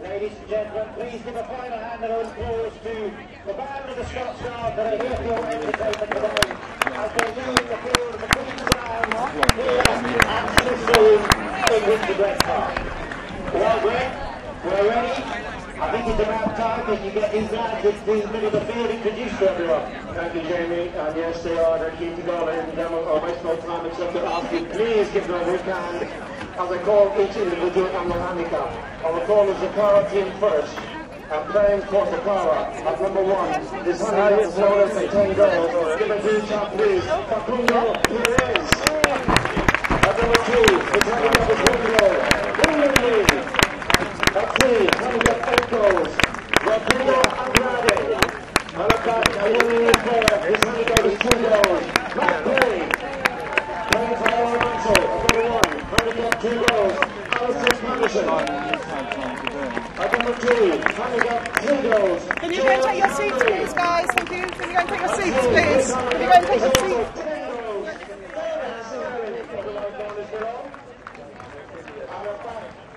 Ladies and gentlemen, please give a final hand of applause to the band of the Scots Guard that are here for your entertainment today as they leave the field of the Queen's Ground here at Sicily in Winterbrett Park. Well, Greg, we're ready. I think it's about time that you get these lads into the middle of the field introduced to everyone. Thank you, Jamie. And yes, they are. They're keen to go, ladies and gentlemen. I'll waste no time except to ask you, please give them a big hand as I call each individual on the handicap. I will call the Zacara team first. And playing for Zacara at number 1. This handicap is known as the 10 goals. Give it to each up, please. Facundo, here it is. At number 2, his handicap is 1 goal. At 3, handicap 8 goals. Rodrigo Andrade. And at back, a young player. His handicap is 2 goals. Matt Perry. Playing for Remanso at number 1. Handicap 2 goals. Alistair Patterson. At number 2, handicap 3 goals. Can you go and take your seats, please, guys? Thank you. Can you go and take your seats, please? Can you go and take your seats?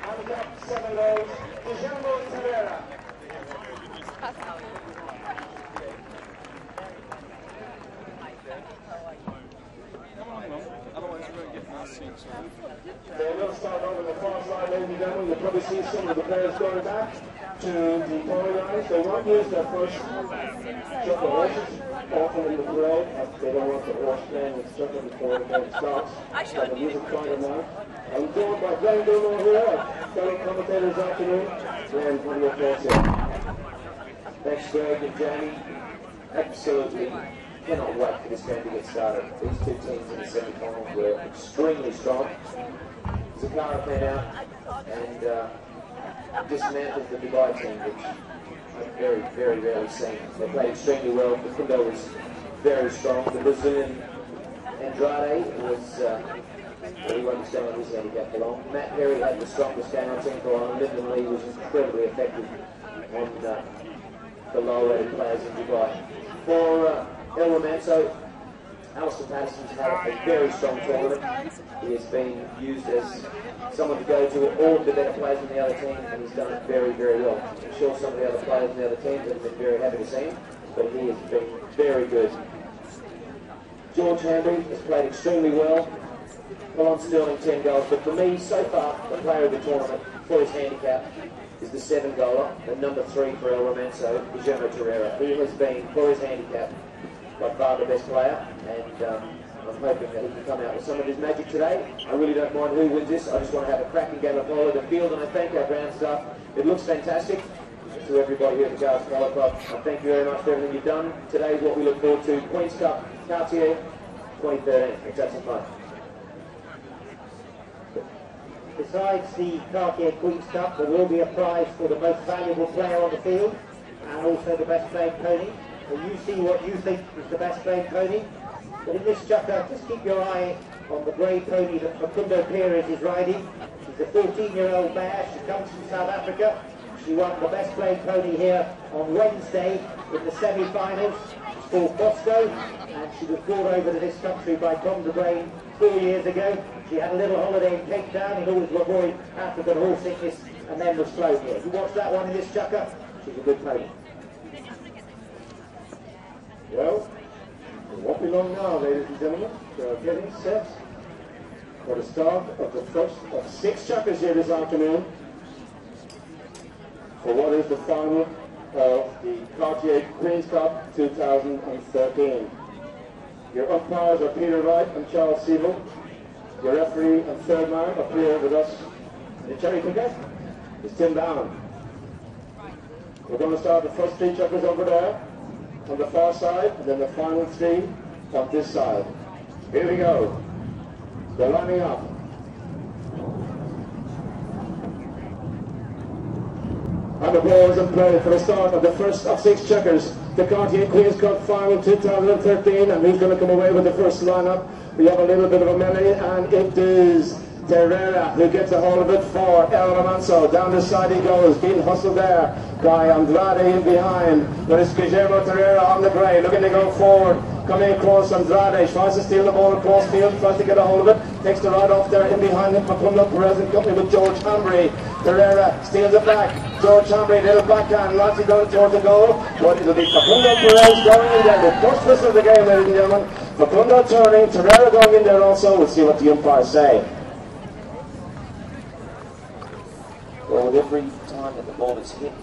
Handicap 7 goals. They will start over the far side, ladies and gentlemen. You'll probably see some of the players going back to the toy lines. They won't use their first chuck of horses often in the parade, as they don't want the horse playing with chucking before the game starts. So the music final now. I'm joined by Glenn Dillon here, fellow commentator this afternoon. Glenn, what are your thoughts here? Thanks, Greg and Jamie. Absolutely cannot wait for this game to get started. These two teams in the semi-finals were extremely strong. Zacara came out and dismantled the Dubai team, which I've very, very rarely seen. They played extremely well. The Fundo was very strong. The Brazilian Andrade was, he won't be staying on his handicap for long. Matt Perry had the strongest game on team for Ireland. Lyndon Lee was incredibly effective on the lower-rated players in Dubai. For El Remanso, Alistair Patterson's had a very strong tournament. He has been used as someone to go to all of the better players in the other team, and he's done it very, very well. I'm sure some of the other players in the other teams have been very happy to see him, but he has been very good. George Hamby has played extremely well. Colin Sterling 10 goals, but for me, so far, the player of the tournament for his handicap is the 7-goaler, and number 3 for El Remanso, Guillermo Torreira. He has been, for his handicap, by far the best player, and I'm hoping that he can come out with some of his magic today. I really don't mind who wins this. I just want to have a cracking game of polo. The field, and I thank our ground staff. It looks fantastic. To everybody here at the Guards Polo Club, I thank you very much for everything you've done. Today is what we look forward to. Queen's Cup, Cartier, 2013. Let's have some fun. Besides the Cartier Queen's Cup, there will be a prize for the most valuable player on the field and also the best playing pony. So you see what you think is the best playing pony. But in this chucker, just keep your eye on the grey pony that Facundo Pires is riding. She's a 14-year-old mare. She comes from South Africa. She won the best playing pony here on Wednesday in the semi-finals. She's called Bosco, and she was brought over to this country by Tom DeBrain 4 years ago. She had a little holiday in Cape Town in order to avoid African horse sickness, and then was flown here. You watch that one in this chucker, she's a good pony. Well, it won't be long now, ladies and gentlemen. We are getting set for the start of the first of 6 chuckers here this afternoon for what is the final of the Cartier Queen's Cup 2013. Your umpires are Peter Wright and Charles Siebel. Your referee and third man up here with us, the cherry picker, is Tim Bowen. We're going to start the first 3 chuckers over there on the far side, and then the final 3 on this side. Here we go. They're lining up. And the ball is in play for the start of the first of 6 checkers. The Cartier Queen's Cup Final 2013, and who's going to come away with the first lineup? We have a little bit of a melee, and it is Terrera who gets a hold of it for El Remanso. Down the side he goes, being hustled there by Andrade in behind. But it's Guillermo Terrera on the grey, looking to go forward. coming across Andrade, tries to steal the ball across field, tries to get a hold of it, takes the right off there, in behind him, Facundo Perez in company with George Hambry. Pereira steals it back, George Hambry, little backhand, Lassie down towards the goal, but it'll be Facundo Perez going in there, the first whistle of the game, ladies and gentlemen. Facundo turning, Pereira going in there also. We'll see what the umpires say. Well, with every time that the ball is hit,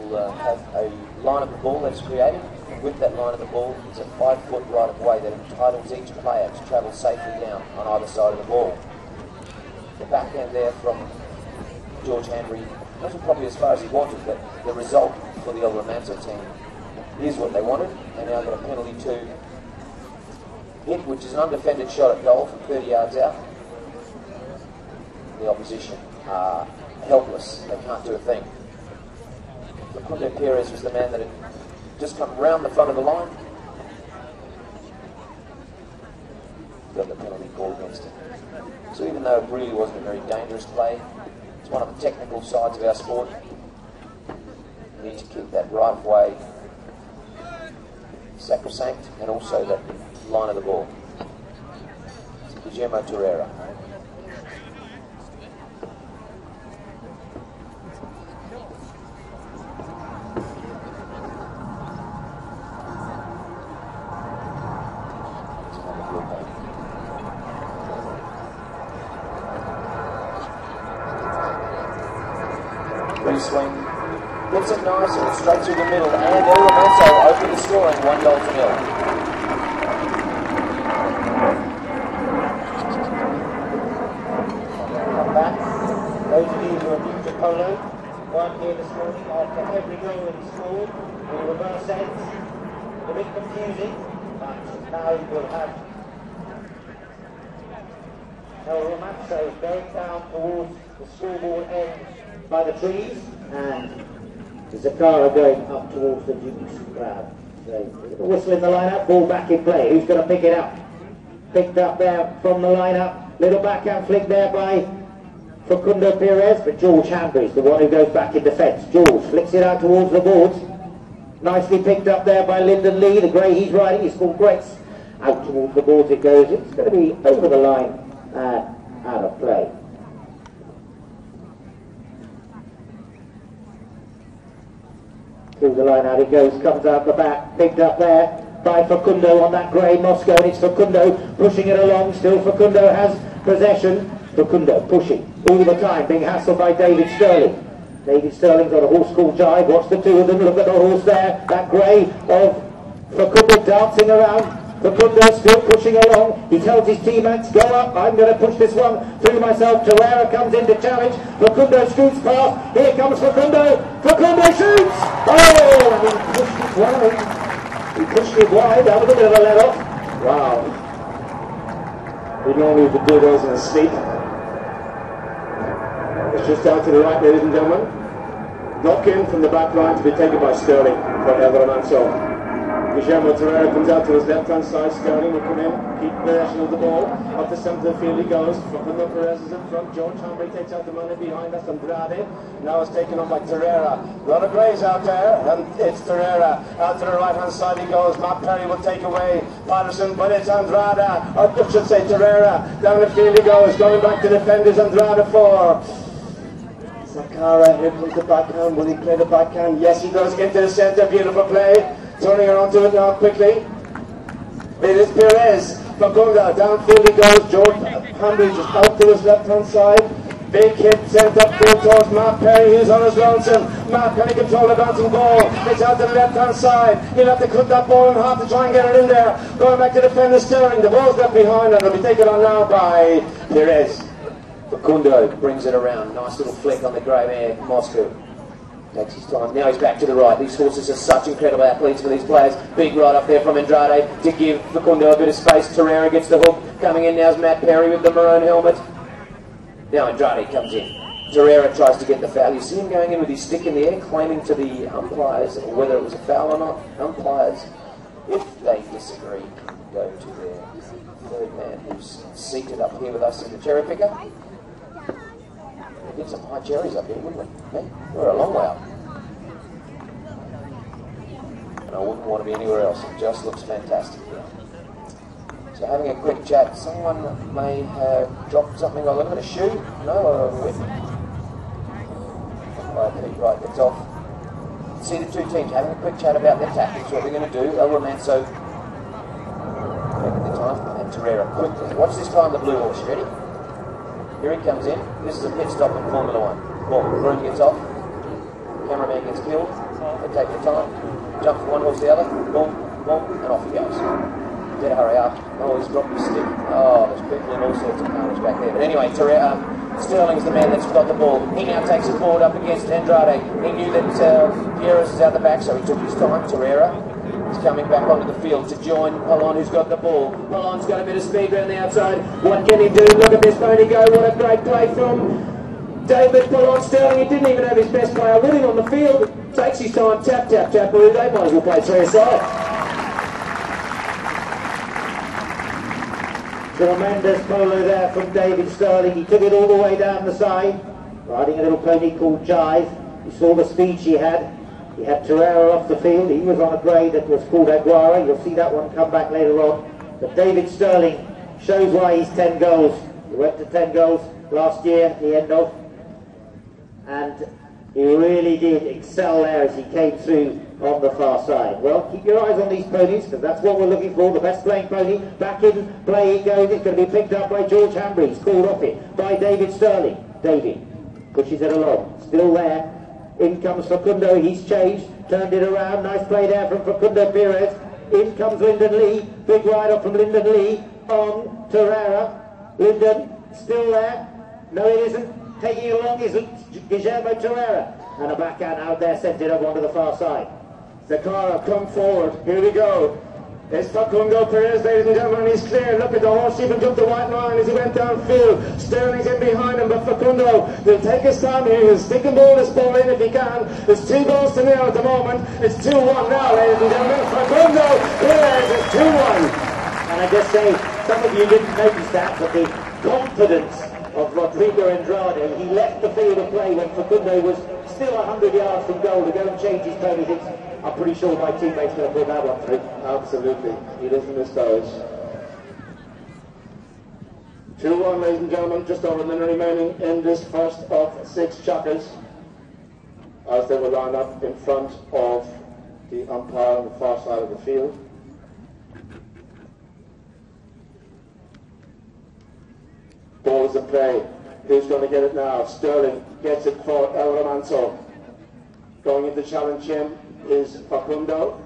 we'll have a line of the ball that's created. And with that line of the ball is a 5-foot right of way that entitles each player to travel safely down on either side of the ball. The backhand there from George Henry wasn't probably as far as he wanted, but the result for the Remanso team is what they wanted. They now got a penalty to hit, which is an undefended shot at goal from 30 yards out. The opposition are helpless. They can't do a thing. Facundo Perez was the man that had just come round the front of the line. Got the penalty call against him. So even though it really wasn't a very dangerous play, it's one of the technical sides of our sport. You need to keep that right of way sacrosanct, and also that line of the ball. It's Guillermo Torreira. Free swing, gets it nice and straight through the middle, and Remanso open the scoring, 1-0. Those of you who are new to polo weren't here this morning. After every goal that he scored, the reverse ends. A bit confusing, but now we'll have Remanso going down towards the scoreboard end by the trees, and Zacara going up towards the Duke's crowd. So, whistle in the lineup, ball back in play. Who's going to pick it up? Picked up there from the lineup. Little backhand flick there by Facundo Perez, but George Hambry is the one who goes back in defence. George flicks it out towards the boards. Nicely picked up there by Lyndon Lee, the grey he's riding. He's called Grace. Out towards the boards it goes. It's going to be over the line, out of play. Through the line out it goes, comes out the back, picked up there by Facundo on that grey Moscow, and it's Facundo pushing it along. Still Facundo has possession. Facundo pushing all the time, being hassled by David Sterling. David Sterling's got a horse called Jive. Watch the two of them. Look at the horse there. That grey of Facundo dancing around. Facundo still pushing along. He tells his teammates, go up, I'm going to push this one through myself. Torreira comes in to challenge. Facundo scoots past. Here comes Facundo. Facundo shoots! Oh, and he pushed it wide. He pushed it wide. That was a bit of a let off. Wow. We normally would do those in a sleep. It's just out to the right, ladies and gentlemen. Knock in from the back line to be taken by Sterling for Remanso. Guillermo Torreira comes out to his left-hand side. Sterling will come in, keep possession of the ball. Up the centre of the field he goes. Facundo Perez is in front. George Hambry takes out the money behind us. Andrade now is taken on by Torreira. A lot of greys out there, and it's Torreira. Out to the right-hand side he goes. Matt Perry will take away Patterson, but it's Andrade. Or I should say Torreira. Down the field he goes. Going back to defenders. Andrade for Zacara. Here comes the backhand. Will he play the backhand? Yes, he does. Into the centre. Beautiful play. Turning around to it now quickly. It is Perez. Facundo. Downfield he goes. George Hambry just out to his left-hand side. Big hit sent up there towards Matt Perry, who's on his lonesome. Matt Perry control the bouncing ball. It's out to the left-hand side. He'll have to cut that ball in half to try and get it in there. Going back to defender Sterling. The ball's left behind, and it'll be taken on now by Perez. Facundo brings it around. Nice little flick on the grey mare, Moscow. Takes his time. Now he's back to the right. These horses are such incredible athletes for these players. Big right up there from Andrade to give Facundo a bit of space. Torreira gets the hook. Coming in now is Matt Perry with the maroon helmet. Now Andrade comes in. Torreira tries to get the foul. You see him going in with his stick in the air, claiming to the umpires whether it was a foul or not. Umpires, if they disagree, go to their third man who's seated up here with us in the cherry picker. We'd get some high cherries up here, wouldn't we? Hey, we're a long way up. And I wouldn't want to be anywhere else. It just looks fantastic here. So having a quick chat, someone may have dropped something. Oh, look at a shoe? No, or a whip? Pete Wright gets off. See the two teams having a quick chat about their tactics, what we're going to do. Remanso taking the time, and Torreira quickly. Watch this guy on the blue horse, you ready? Here he comes in. This is a pit stop in Formula 1. Well, Broom gets off, cameraman gets killed, they take the time, jump from one horse to the other, boom, boom, and off he goes. Better hurry up. Oh, he's dropped his stick. Oh, there's people in all sorts of cars back there. But anyway, Sterling's the man that's got the ball. He now takes it forward up against Andrade. He knew that Pierres is out the back, so he took his time. Torreira is coming back onto the field to join Polon, who's got the ball. Polon's got a bit of speed around the outside. What can he do? Look at this pony go. What a great play from David Polon. Sterling, he didn't even have his best player with him on the field. Takes his time. Tap, tap, tap. Well, they might as well play Torreira. Tremendous polo there from David Sterling. He took it all the way down the side, riding a little pony called Jive. You saw the speed she had. He had Torreira off the field. He was on a grey that was called Aguara. You'll see that one come back later on. But David Sterling shows why he's 10 goals. He went to 10 goals last year at the end of. And he really did excel there as he came through on the far side. Well, keep your eyes on these ponies, because that's what we're looking for, the best playing pony. Back in play it goes. It's going to be picked up by George Hambry. He's called off it by David Sterling. David pushes it along. Still there. In comes Facundo. He's changed. Turned it around. Nice play there from Facundo Perez. In comes Lyndon Lee. Big ride off from Lyndon Lee on Torreira. Lyndon still there. No, it isn't. Taking it along isn't Guillermo Torreira. And a backhand out there sent it up onto the far side. Zacara, come forward. Here we go. It's Facundo Perez, ladies and gentlemen. He's clear. Look at the horse even jumped the white line as he went downfield. Sterling's in behind him, but Facundo will take his time here. He'll stick and ball this ball in if he can. It's 2 goals to 0 at the moment. It's 2-1 now, ladies and gentlemen. Facundo Perez is 2-1. And I just say, some of you didn't notice that, but the confidence of Rodrigo Andrade, he left the field of play when Facundo was still 100 yards from goal to go and change his pony. I'm pretty sure my teammate's going to pull that one through. Absolutely. He doesn't miss those. 2-1, ladies and gentlemen. Just over a minute remaining in this first of 6 chuckers, as they will line up in front of the umpire on the far side of the field. Balls in play. Who's going to get it now? Sterling gets it for Remanso. Going in to challenge him is Facundo.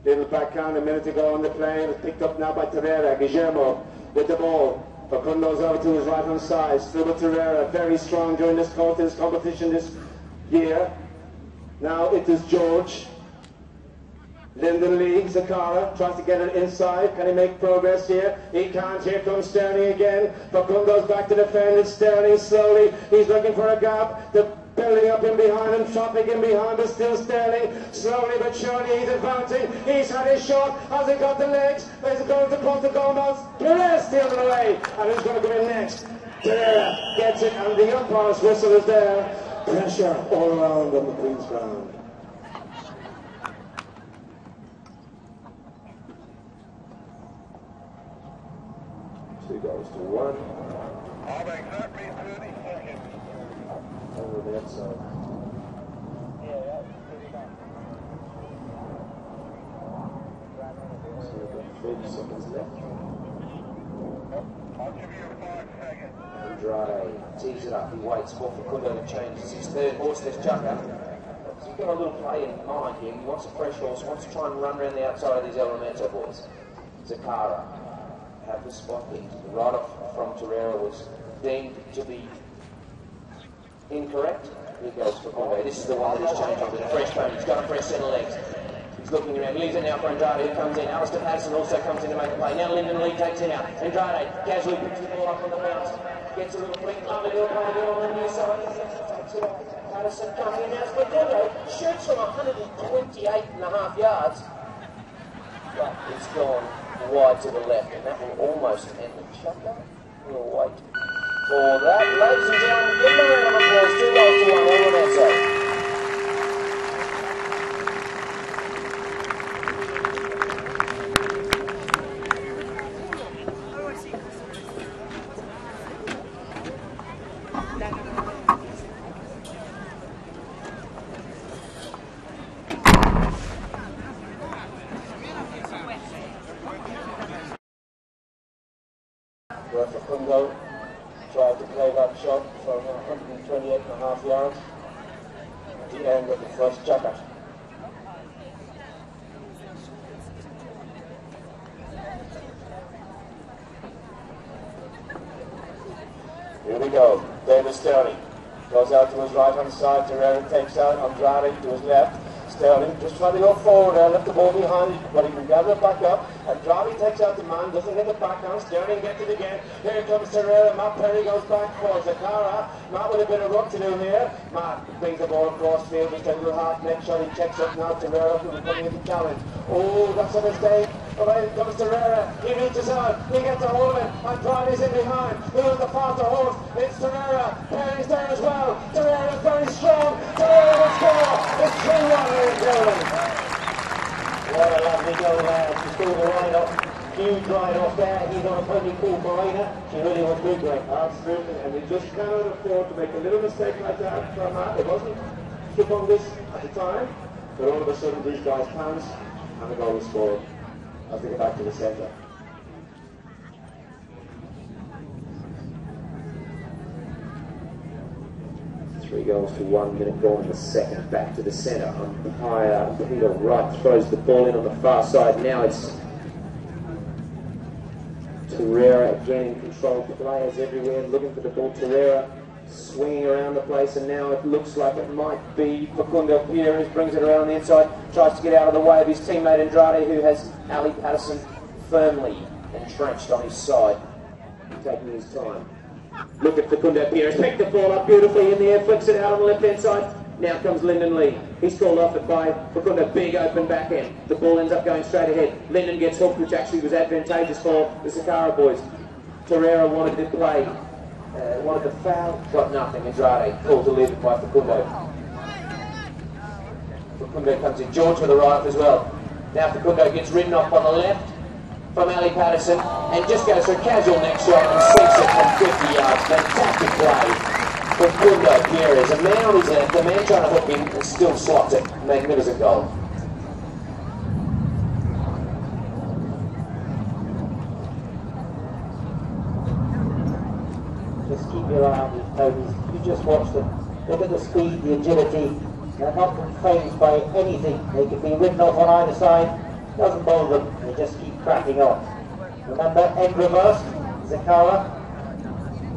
Little backhand a minute ago on the plane. It's picked up now by Torreira. Guillermo with the ball. Facundo's over to his right hand side. Still with Torreira. Very strong during this competition this year. Now it is George. Lyndon Lee, Zacara, tries to get it inside. Can he make progress here? He can't. Here comes Sterling again. Facundo's back to defend. It's Sterling slowly. He's looking for a gap. The building up in behind him, chopping in behind, but still Sterling. Slowly but surely he's advancing. He's had his shot. Has he got the legs? Is it going to cross the goal mouth? Perez steals it away. And who's going to come in next? Torreira gets it, and the umpire's whistle is there. Pressure all around on the Queen's ground. Two goals to 1. All exactly 30 seconds. Over the outside. Yeah, pretty much. So we've got 30 seconds left. I'll give you 5 seconds. Andrade tees it up. He waits for Facundo to change. It's his 3rd horse, this chucker. So he's got a little play in mind here. He wants a fresh horse, wants to try and run around the outside of these Remanso boys. Zacara had the spot here. The ride-off from Torreira was deemed to be incorrect. Here goes Facundo. This is the one that has changed onto the fresh pony. He's got a fresh set of legs. He's looking around. Leaves it now for Andrade, who comes in. Alistair Patterson also comes in to make a play. Now Lyndon Lee takes it out. Andrade casually picks the ball up on the bounce. Gets a little flick. Lovely little play on the near side. Takes it off. Patterson coming in now. Facundo shoots from 128.5 yards. But it's gone wide to the left, and that will almost end the chucker. We'll wait for that. Ladies and gentlemen, give them a round of applause. 2 goals to 1. Remanso. where Facundo tried to play that shot from 128.5 yards at the end of the first jacket. Here we go. David Sterling goes out to his right hand side. Terrera takes out Andrade to his left. Sterling just trying to go forward there, left the ball behind, but he can gather it back up. Andrade takes out the man, doesn't hit the backhand. Sterling gets it again. Here comes Terrera. Matt Perry goes back for Zacara. Matt with a bit of work to do here. Matt brings the ball across field, just a little half neck shot. He checks up now. Terrera who is coming into challenge. Oh, that's a mistake. But then comes Terrera. He reaches out. He gets a hold of it. Andrade's in behind. Who's the faster horse? It's Terrera. Perry's there as well. Terrera's very strong. Terrera will score. It's 2-1 here in Poland. What a lovely goal there. She scored a ride-off. Huge ride-off there. He's on a pony called Marina. She really was good, Greg. Absolutely, and you just cannot afford to make a little mistake like that from Matt. It wasn't humongous at the time, but all of a sudden these guys pounce and the goal is scored as they get back to the centre. Three goals to 1 minute gone in the second. Back to the centre. Umpire Peter Wright throws the ball in on the far side. Now it's Terrera again in control. Players everywhere looking for the ball. Terrera swinging around the place, and now it looks like it might be Facundo Pires. Brings it around on the inside, tries to get out of the way of his teammate Andrade, who has Ali Patterson firmly entrenched on his side, taking his time. Look at Facundo Pires, picked the ball up beautifully in the air, flicks it out on the left hand side. Now comes Lyndon Lee. He's called off it by Facundo, big open backhand. The ball ends up going straight ahead. Lyndon gets hooked, which actually was advantageous for the Zacara boys. Terrera wanted to play, wanted to foul, got nothing. Andrade called to leave it by Facundo. Facundo comes in, George to the right as well. Now Facundo gets ridden off on the left from Ali Patterson and just goes for a casual neck shot and sinks it from 50 yards. Fantastic play. Facundo Pires, a man on his left, the man trying to hook him and still slots it. Magnificent goal. Just keep your eye on these ponies. You just watch them. Look at the speed, the agility. They're not phased by anything. They can be ridden off on either side. Doesn't bother them. They just keep cracking on. Remember, end reverse, Zacara,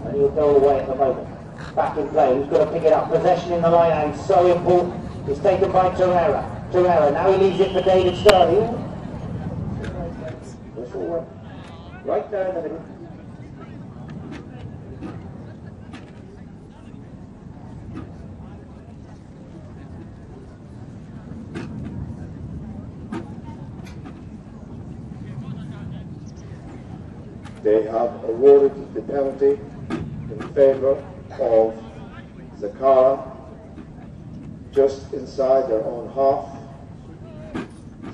and he'll go away at the moment. Back in play. Who's got to pick it up? Possession in the line out is so important. It's taken by Terrera. Terrera. Now he leaves it for David Sterling. Right there in the middle. They have awarded the penalty in favour of Zacara, just inside their own half.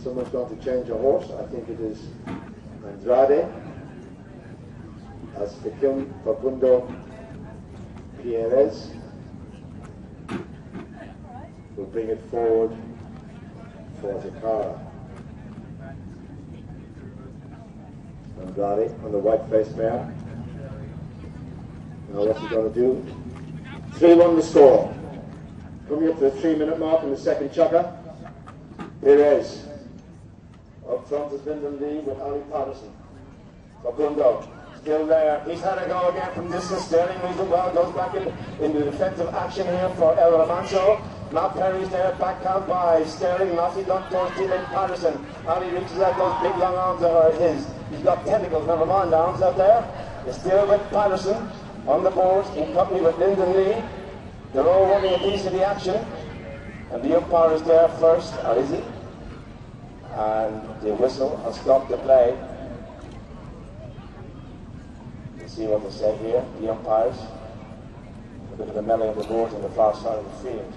Someone's going to change a horse. I think it is Andrade, as Facundo Pires will bring it forward for Zacara. Andrade on the white-faced mare. Now what's he going to do? 3-1 the score. Coming up to the 3-minute mark in the second chukker. Pires. Up front is Lyndon Lee with Ali Patterson. Facundo still there. He's had a go again from distance. Sterling moves it well, goes back into defensive action here for El Remanso. Matt Perry's there, backhand by Sterling. Nicely done towards teammate Patterson. Ali reaches out, those big long arms are his. He's got tentacles, never mind, arms out there. He's still with Patterson on the boards in company with Lyndon Lee. They're all wanting a piece of the action. And the umpire is there first, or is he? And the whistle has stopped the play. You see what they say here, the umpires. A bit of the melee of the boards on the far side of the field.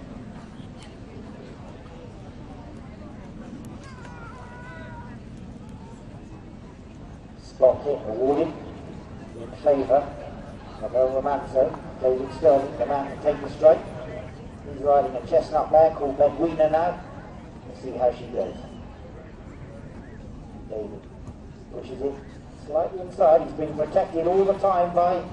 Spot hit awarded in favour of El Remanso, David Sterling, the man to take the straight. He's riding a chestnut mare called Bedouina now. Let's see how she goes. David pushes it, Slightly inside, he's been protected all the time by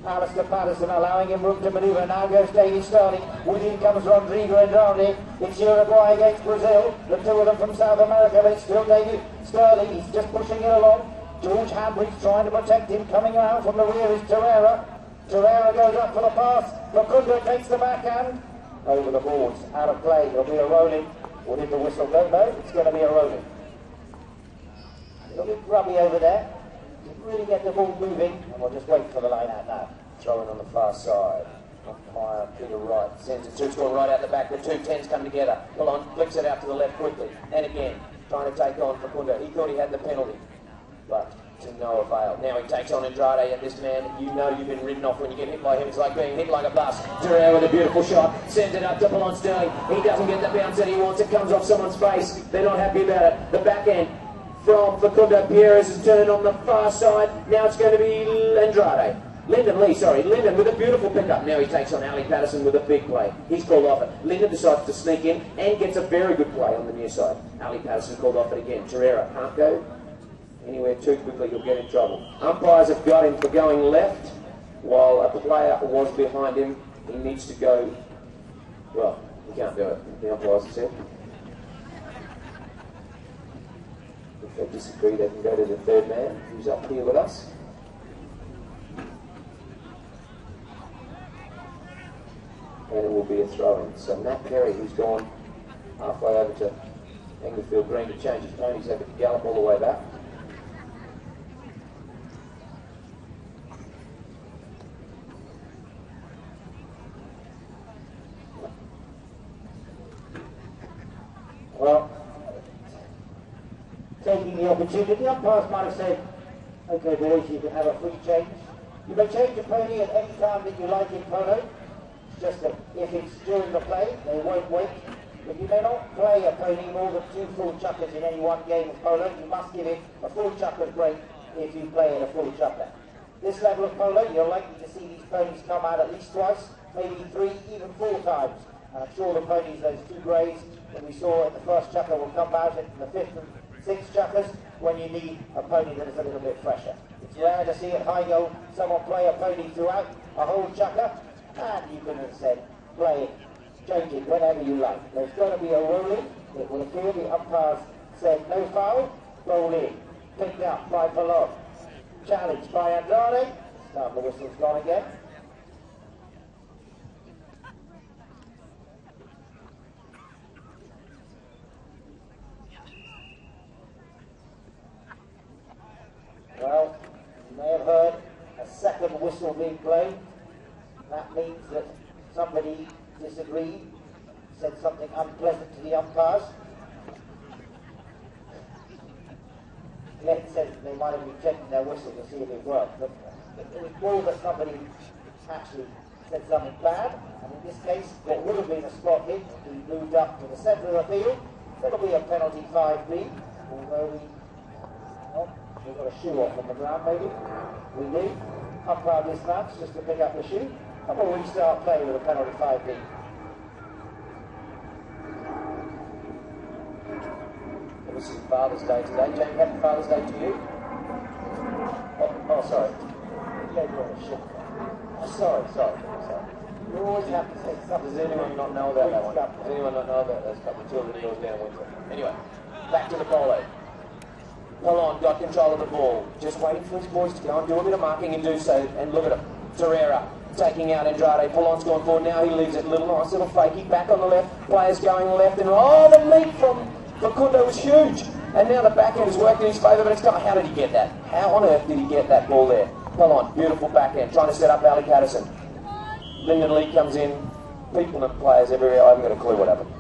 Alistair Patterson, allowing him room to manoeuvre. Now goes Davy Sterling. Within comes Rodrigo Andrade. It's Uruguay against Brazil. The two of them from South America, but it's still Davy Sterling. He's just pushing it along. George Hambridge trying to protect him. Coming around from the rear is Torreira. Torreira goes up for the pass. Facundo takes the backhand. Over the boards, out of play. There'll be a rolling. Or did the whistle go? No, it's going to be a rolling. A little bit grubby over there. Didn't really get the ball moving, and we'll just wait for the line out now. Throwing on the far side. Umpire Peter Wright sends it to score right out the back. The two tens come together. Polon flicks it out to the left quickly. And again, trying to take on Facundo. He thought he had the penalty, but to no avail. Now he takes on Andrade, and this man, you know you've been ridden off when you get hit by him. It's like being hit like a bus. Torreira with a beautiful shot. Sends it up to Polon Sterling. He doesn't get the bounce that he wants. It comes off someone's face. They're not happy about it. The backhand from Facundo Pierres is turned on the far side. Now it's going to be Andrade. Lyndon with a beautiful pickup. Now he takes on Ali Patterson with a big play. He's called off it. Lyndon decides to sneak in and gets a very good play on the near side. Ali Patterson called off it again. Torreira can't go anywhere too quickly, he'll get in trouble. Umpires have got him for going left, while a player was behind him. He needs to go, well, he can't do it, the umpires have said. If they disagree, they can go to the third man, who's up here with us. And it will be a throw-in. So Matt Perry, who's gone halfway over to Englefield Green to change his ponies, having to gallop all the way back. Well, taking the opportunity, the umpires might have said, okay boys, you can have a free change. You may change your pony at any time that you like in polo. It's just that if it's during the play, they won't wait. But you may not play a pony more than 2 full chukkers in any one game of polo. You must give it a full chukkers break if you play in a full chukker. This level of polo, you're likely to see these ponies come out at least twice, maybe 3, even 4 times. And I'm sure the ponies, those 2 greys that we saw in the first chukker, will come out in the 5th and 6th chukkers when you need a pony that is a little bit fresher. It's rare to see at Highgold someone play a pony throughout a whole chukker, and you can, as I said, play it, change it whenever you like. There's going to be a rolling. It will appear the umpires said no foul, roll in. Picked up by Polon. Challenged by Andrade. Now the whistle's gone again. Well, you may have heard a second whistle being blown. That means that somebody disagreed, said something unpleasant to the umpires. Glenn said they might have been checking their whistle to see if it worked, but it was more that somebody actually said something bad, and in this case, what would have been a spot hit, he moved up to the centre of the field. That'll be a penalty 5B, although we've got a shoe off on the ground, maybe. We do. Umpire dismounts just to pick up the shoe, and we'll restart play with a penalty 5B. Obviously Father's Day today. Jane, happy Father's Day to you. Oh, sorry. Yeah, you're a shit. Sorry. You always have to say something. Does anyone not know about that one? Does anyone not know about those couple of children goes down winter? Anyway, back to the polo. Polon got control of the ball, just waiting for his boys to go and do a bit of marking and do so. And look at him, Torreira taking out Andrade. Polon's gone forward, now he leaves it. Nice little fakey, back on the left. Players going left, and oh, the leap from Facundo was huge. And now the backhand has worked in his favour, but it's gone. How did he get that? How on earth did he get that ball there? Polon, beautiful backhand, trying to set up Ali Patterson. Lyndon Lee comes in, people and players everywhere. I haven't got a clue what happened.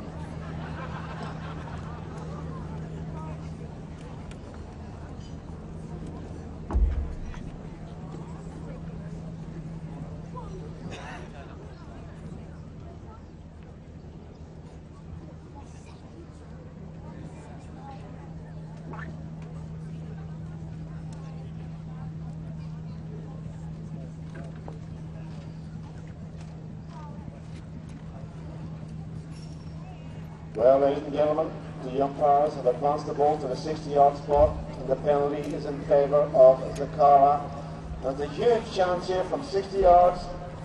Well, ladies and gentlemen, the umpires have advanced the ball to the 60-yard spot, and the penalty is in favour of Zacara. There's a huge chance here from 60 yards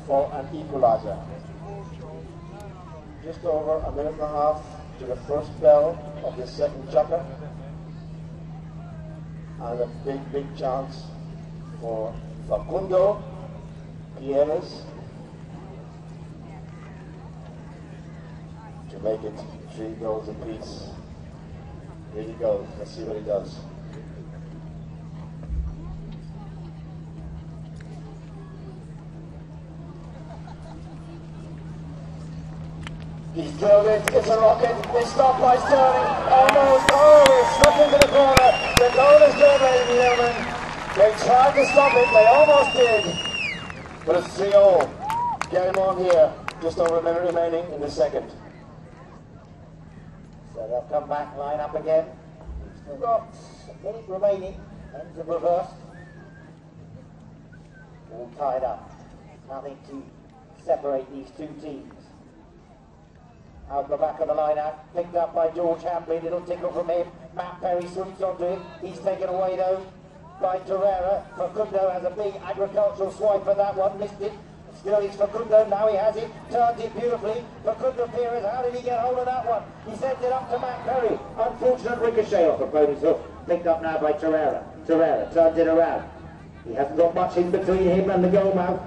for an equaliser. Just over a minute and a half to the first bell of the second chukker, and a big chance for Facundo Pierres to make it 3 goals apiece. Here he goes. Let's see what he does. He's drilled it. It's a rocket. They stop by Sterling. Almost. Oh, it slipped into the corner. The goal is good, ladies and gentlemen. They tried to stop it. They almost did. But it's 3-0. Get him on here. Just over a minute remaining in the second. So they'll come back, line up again. Still got a minute remaining. Ends have reversed. All tied up. Nothing to separate these two teams. Out the back of the line out, picked up by George Hamblin, little tickle from him. Matt Perry swoops onto him. He's taken away though by Torreira. Facundo has a big agricultural swipe at that one, missed it. Still it's Facundo, now he has it, turns it beautifully. Facundo Pierres, how did he get hold of that one? He sends it up to Matt Perry. Unfortunate ricochet off opponent's hoof. Picked up now by Torreira. Torreira turns it around. He hasn't got much in between him and the goal mouth.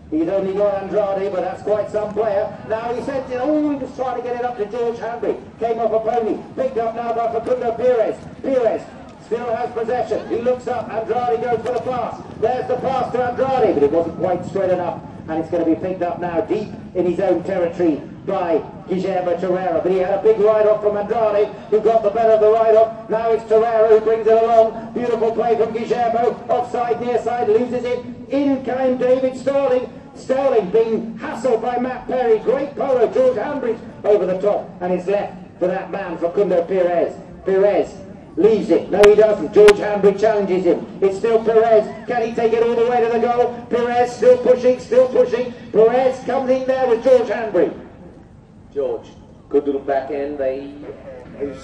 He's only got Andrade, but that's quite some player. Now he sends it, oh, he was trying to get it up to George Hamby. Came off a pony, picked up now by Facundo Pierres. Pierres still has possession. He looks up, Andrade goes for the pass. There's the pass to Andrade, but it wasn't quite straight enough. And it's going to be picked up now deep in his own territory by Guillermo Torreira. But he had a big ride-off from Andrade, who got the better of the ride-off. Now it's Torreira who brings it along. Beautiful play from Guillermo. Offside, near side, loses it. In came David Sterling. Sterling being hassled by Matt Perry. Great polo, George Ambridge over the top. And it's left for that man, Facundo Pierres. Pierres leaves it. No, he doesn't. George Ambridge challenges him. It's still Perez. Can he take it all the way to the goal? Perez still pushing, still pushing. Perez comes in there with George Ambridge. George, good little back end. Who's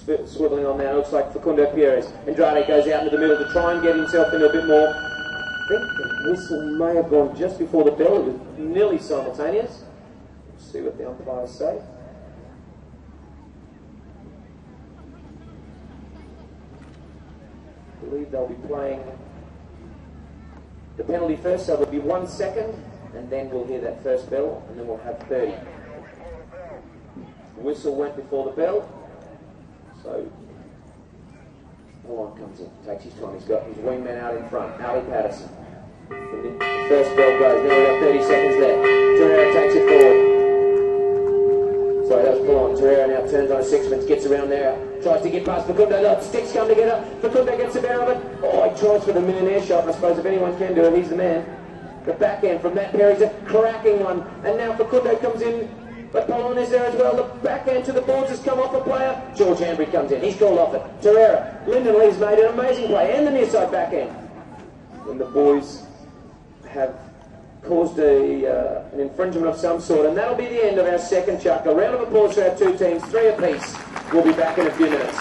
swiveling on there? Looks like Facundo Pierres. Andrade goes out into the middle to try and get himself into a bit more. I think the whistle may have gone just before the bell. It was nearly simultaneous. Let's see what the umpires say. I believe they'll be playing the penalty first, so there'll be 1 second, and then we'll hear that first bell, and then we'll have 30. The whistle went before the bell, so Alon comes in, takes his time. He's got his wingman out in front, Ali Patterson. The first bell goes, now we've got 30 seconds left. Torreira takes it forward. Sorry, that was Polon. Torreira now turns on a sixpence, gets around there, tries to get past Facundo. The sticks come together. Facundo gets the better of it. Oh, he tries for the millionaire shot. I suppose if anyone can do it, he's the man. The back end from Matt Perry's a cracking one. And now Facundo comes in, but Polon is there as well. The back end to the boards has come off a player. George Ambry comes in. He's called off it. Torreira. Lyndon Lee's made an amazing play. And the near side back end. And the boys have caused an infringement of some sort, and that'll be the end of our second chuck. A round of applause for our two teams, 3 apiece. We'll be back in a few minutes.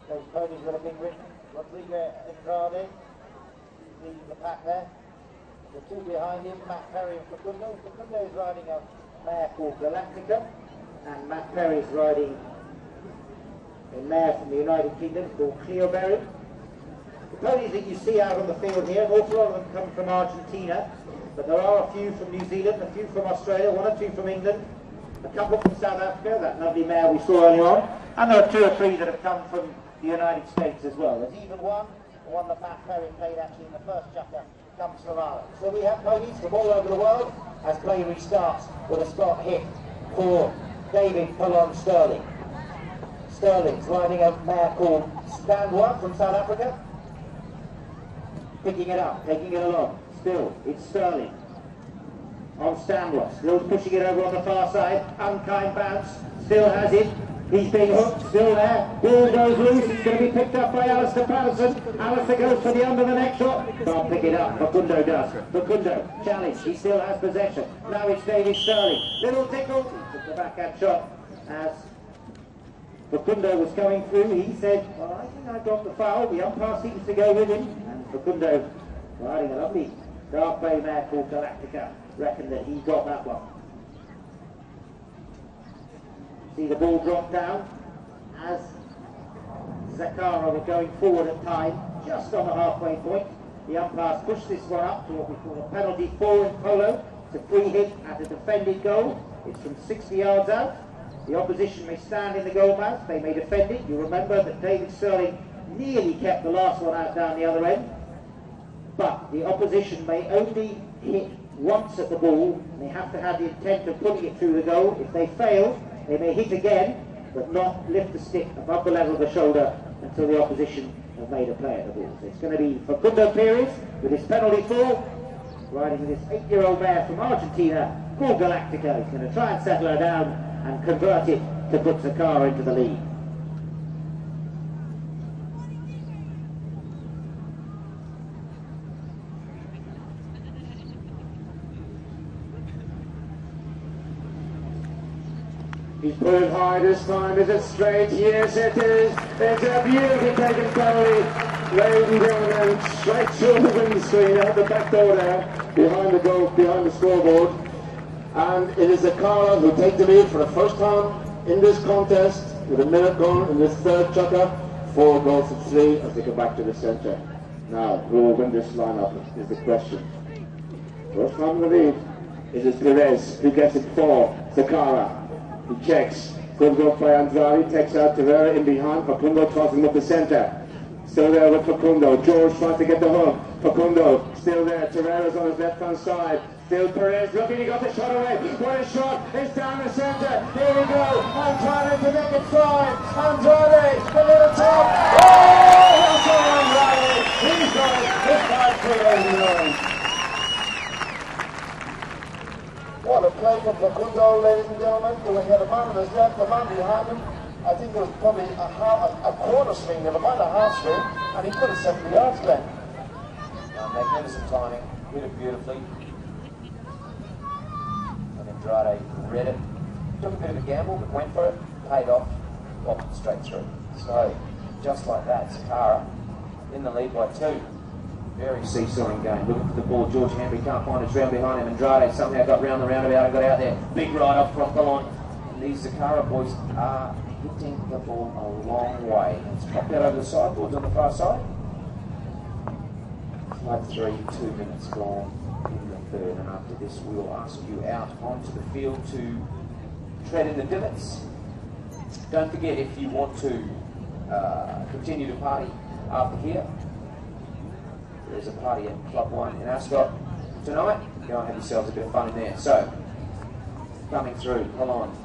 Those ponies that have been ridden. Rodrigo Andrade, leading the pack there. The two behind him, Matt Perry and Facundo. Facundo is riding a mare called Galactica, and Matt Perry is riding a mare from the United Kingdom called Cleoberry. The ponies that you see out on the field here, an awful lot of them come from Argentina, but there are a few from New Zealand, a few from Australia, 1 or 2 from England, a couple from South Africa, that lovely mare we saw earlier on, and there are 2 or 3 that have come from the United States as well. There's even one that Matt Perry played actually in the first chukker, comes from Ireland. So we have ponies from all over the world as play restarts with a spot hit for David Polon Sterling. Sterling's riding a mare called Standwa from South Africa. Picking it up, taking it along. Still, it's Sterling. On Standwa, still pushing it over on the far side. Unkind bounce, still has it. He's being hooked, still there. Ball goes loose, it's going to be picked up by Alistair Patterson. Alistair goes for the under the neck shot. Can't pick it up, Facundo does. Facundo, challenge, he still has possession. Now it's David Sterling. Little tickle, he took the backhand shot as Facundo was coming through. He said, well, I think I got the foul. The umpire seems to go with him. And Facundo, riding a lovely dark bay mare called Galactica, reckoned that he got that one. See the ball drop down as Zacara were going forward at time, just on the halfway point. The umpires pushed this one up to what we call a penalty 4 in polo. It's a free hit at a defended goal. It's from 60 yards out. The opposition may stand in the goal mouth, they may defend it. You remember that David Sterling nearly kept the last one out down the other end. But the opposition may only hit once at the ball, and they have to have the intent of putting it through the goal. If they fail, they may hit again, but not lift the stick above the level of the shoulder until the opposition have made a play at the ball. So it's going to be Facundo Perez with his penalty 4, riding with this 8-year-old mare from Argentina called Galactica. He's going to try and settle her down and convert it to put Zacara into the lead. He's put it high this time. Is it straight? Yes, it is. It's a beautifully taken penalty. Ladies and gentlemen, straight through the windscreen out the back door there, behind the goal, behind the scoreboard. And it is Zacara who takes the lead for the first time in this contest, with a minute gone in this third chukker. 4 goals to 3 as they go back to the centre. Now, who will win this lineup is the question. First time in the lead is Perez, who gets it for Zacara. He checks, good work by Andrade, takes out Tavera in behind, Facundo tossing up the centre. Still there with Facundo, George tries to get the hook, Facundo still there, Tavera's on his left hand side, still Perez looking, he got the shot away, what a shot, it's down the centre, here we go, Andrade to make it 5, Andrade, the little top, oh, that's all Andrade, he's got it, it's 5-3 over the line. What a play from Facundo, ladies and gentlemen. He had a man on his left, a man behind him. I think it was probably a quarter swing, never mind a half swing, and he put it 70 yards back. Magnificent timing, hit it beautifully. And Andrade read it. Took a bit of a gamble, but went for it, paid off, popped it straight through. So, just like that, Zacara in the lead by 2. Very seesawing game. Looking for the ball. George Henry can't find it. Round behind him. Andrade somehow got round the roundabout and got out there. Big ride off from Polon. And these Zacara boys are hitting the ball a long way. It's popped out over the sideboards on the far side. 5-3, 2 minutes gone in the third. And after this, we will ask you out onto the field to tread in the divots. Don't forget, if you want to continue to party after here, there's a party at Club 1 in Ascot tonight. Go and have yourselves a bit of fun in there. So, coming through, hold on.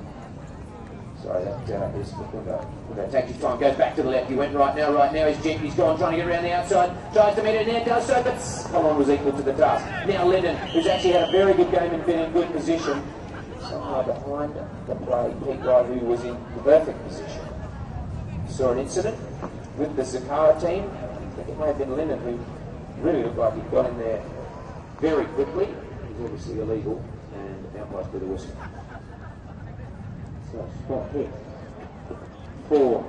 Sorry, that is Facundo. Takes his time, goes back to the left. He went right now he's gently gone, trying to get around the outside. Tries to meet it in there, does so, but Polon was equal to the task. Now Linden, who's actually had a very good game and been in good position. Somewhere behind the play, Pete Wright, who was in the perfect position. Saw an incident with the Zacara team. I think it may have been Linden who really looked like he got in there very quickly. He's obviously illegal and outwise with a whistle. So spot hit for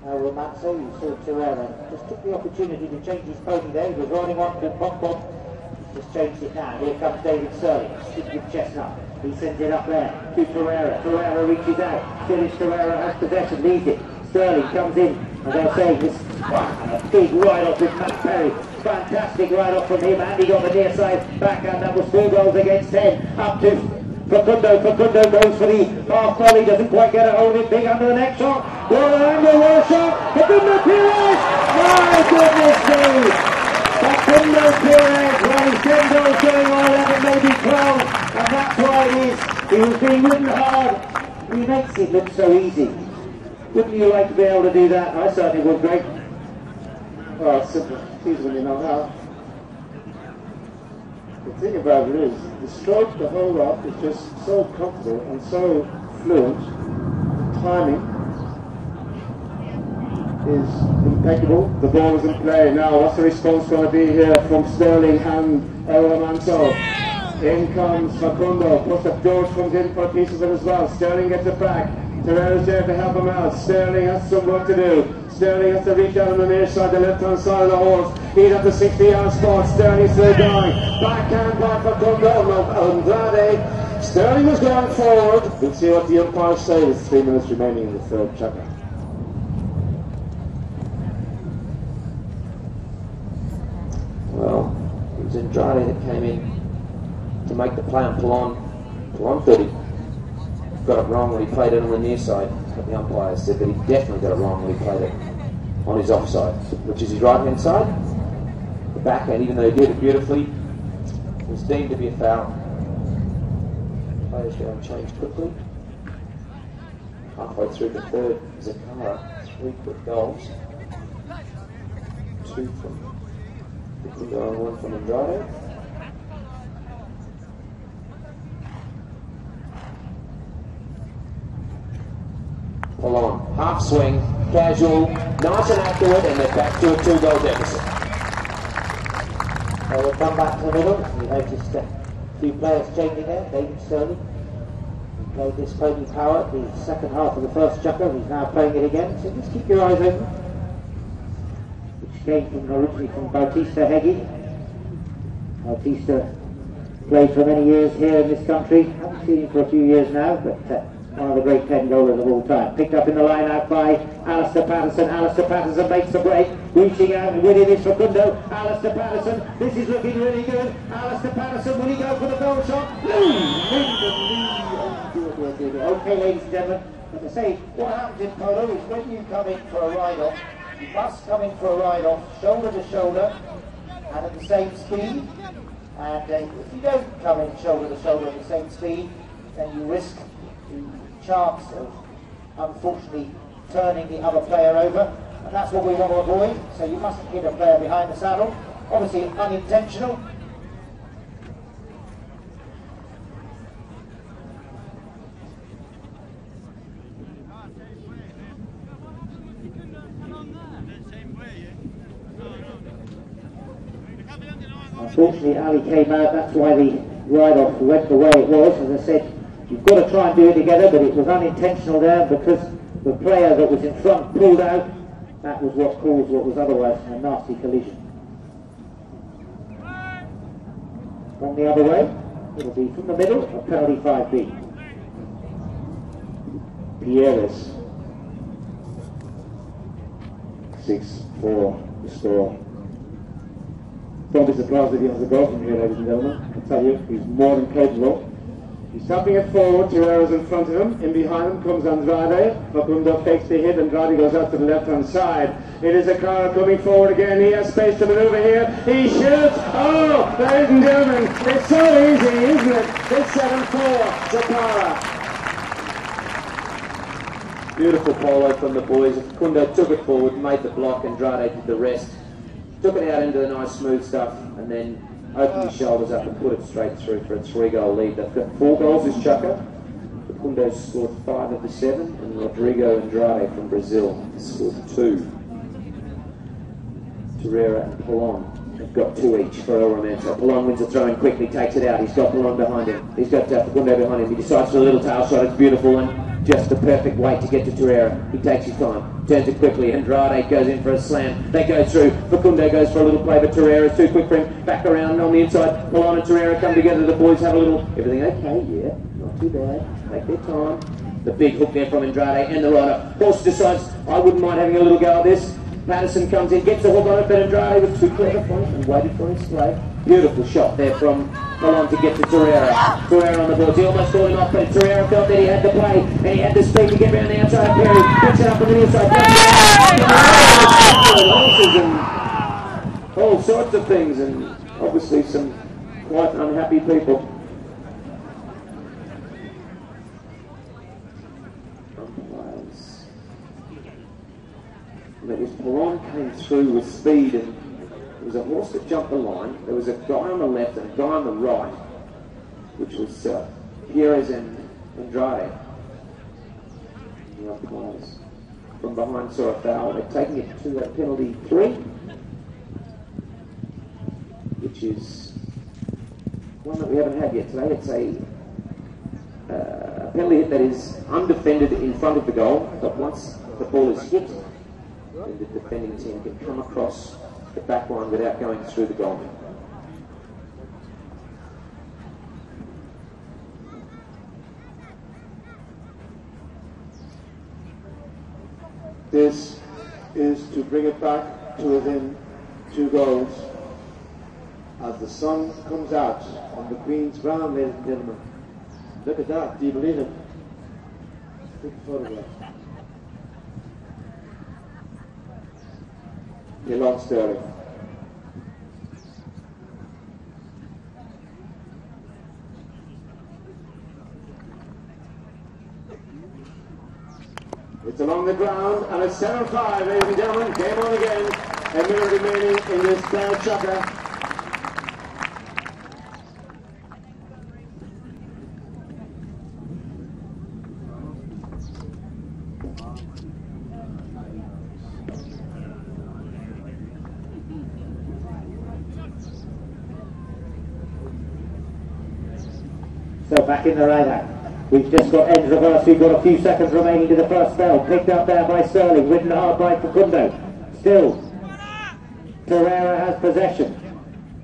Remanso. You saw Terrera just took the opportunity to change his pony there. He was riding on to Pom Pom. Just changed it now. Here comes David Sterling. Stick with chestnut. He sends it up there to Terrera. Terrera reaches out. Still is Terrera has possession, leads it. Sterling comes in, as I say, this a big ride-off with Matt Perry. Fantastic ride-off from him, and he got the near side backhand. That was 4 goals against 10. Up to Facundo goes for the half volley, doesn't quite get a hold of it, big under the neck shot, what an angle, what a shot, Facundo Perez, my goodness me, Facundo Perez, well he's 10 goals going on 11, maybe 12, and that's why it is, he was being ridden hard, he makes it look so easy. Wouldn't you like to be able to do that? I certainly would, Greg. Oh, it's simple. It's easy when you know how. The thing about it is, the stroke, the whole lot is just so comfortable and so fluent. The timing is impeccable. The ball is in play. Now, what's the response going to be here from Sterling and Remanso? In comes Facundo. Plus, if George comes in for a piece of it as well. Sterling gets it back. Terrell's there to help him out. Sterling has some work to do. Sterling has to reach out on the near side, the left-hand side of the horse. He's at the 60-yard spot. Sterling's still going. Backhand by Facundo. Andrade. Sterling was going forward. We'll see what the umpires say. There's 3 minutes remaining in the third chapter. Well, it was Andrade that came in to make the play on Polon. Polon thought he got it wrong when he played it on the near side, but the umpire said that he definitely got it wrong when he played it on his offside, which is his right hand side. The backhand, even though he did it beautifully, was deemed to be a foul. Players go and change quickly. Halfway through the third, Zacara, 3 quick goals. 2 from Facundo and 1 from Andrade. Polon, half swing, casual, nice and accurate, and they're back to a 2-goal deficit. So we'll come back to the middle. You noticed a few players changing there. David Sterling played this pony power the second half of the first chucker. He's now playing it again. So just keep your eyes open. Which came from originally from Bautista Heggie. Bautista played for many years here in this country. Haven't seen him for a few years now, but one of the great 10 goalers of all time. Picked up in the line out by Alistair Patterson. Alistair Patterson makes the break. Reaching out and winning is Facundo. Alistair Patterson. This is looking really good. Alistair Patterson, will he go for the goal shot? Okay, ladies and gentlemen. As I say, what happens in polo is when you come in for a ride-off, you must come in for a ride-off shoulder to shoulder and at the same speed. And if you don't come in shoulder to shoulder at the same speed, then you risk the chance of unfortunately turning the other player over, and that's what we want to avoid. So you mustn't hit a player behind the saddle, obviously unintentional. Unfortunately Ali came out, that's why the ride-off went the way it was. As I said, you've got to try and do it together, but it was unintentional there because the player that was in front pulled out. That was what caused what was otherwise a nasty collision. From the other way, it'll be from the middle, a penalty 5B. Pierres. 6-4 the score. Don't be surprised if he has a goal from here, ladies and gentlemen. I tell you, he's more than capable. He's tapping it forward, Terrell's in front of him. In behind him comes Andrade. Facundo fakes the hit, Andrade goes out to the left-hand side. It is Zacara coming forward again. He has space to maneuver here. He shoots! Oh, ladies and gentlemen, it's so easy, isn't it? It's 7-4, Zacara. Beautiful polo from the boys. Facundo took it forward, made the block, Andrade did the rest. Took it out into the nice smooth stuff and then opened his shoulders up and put it straight through for a 3-goal lead. They've got 4 goals this chucker. Facundo scored 5 of the 7 and Rodrigo Andrade from Brazil scored 2. Torreira and Polon have got 2 each for El Remanso. Polon wins the throw in quickly, takes it out. He's got Polon behind him. He's got Facundo behind him. He decides for a little tail shot. It's beautiful and just the perfect weight to get to Torreira. He takes his time, turns it quickly. Andrade goes in for a slam. They go through. Facundo goes for a little play, but Torreira's too quick for him. Back around on the inside. Polon and Torreira come together. The boys have a little. Everything okay? Yeah, not too bad. Take their time. The big hook there from Andrade and the rider. Horse decides, I wouldn't mind having a little go at this. Patterson comes in, gets the hook on it, but Andrade was too clever for him and waited for his play. Beautiful shot there from Hold on to get to Torreira. Torreira on the board. He almost fought him off, but Torreira felt that he had the play and he had the speed to get around the outside of Perry. Puts it up on the inside. Horses and all sorts of things, and obviously some quite unhappy people. Umpires. And it was Perron came through with speed, and there was a horse that jumped the line. There was a guy on the left and a guy on the right, which was Perez and Andrade. The umpires from behind saw a foul. They're taking it to a penalty 3, which is one that we haven't had yet today. It's a penalty hit that is undefended in front of the goal, but once the ball is hit, then the defending team can come across the back line without going through the goal. This is to bring it back to within 2 goals as the sun comes out on the Queen's ground, ladies and gentlemen. Look at that, do you believe it? Big photograph. You're long Sterling. It's along the ground, and it's 7-5, ladies and gentlemen. Game on again. A minute remaining in this third chukker. So back in the rider. We've just got ends reverse. We've got a few seconds remaining to the first spell. Picked up there by Sterling, ridden hard by Facundo. Still, Torreira has possession.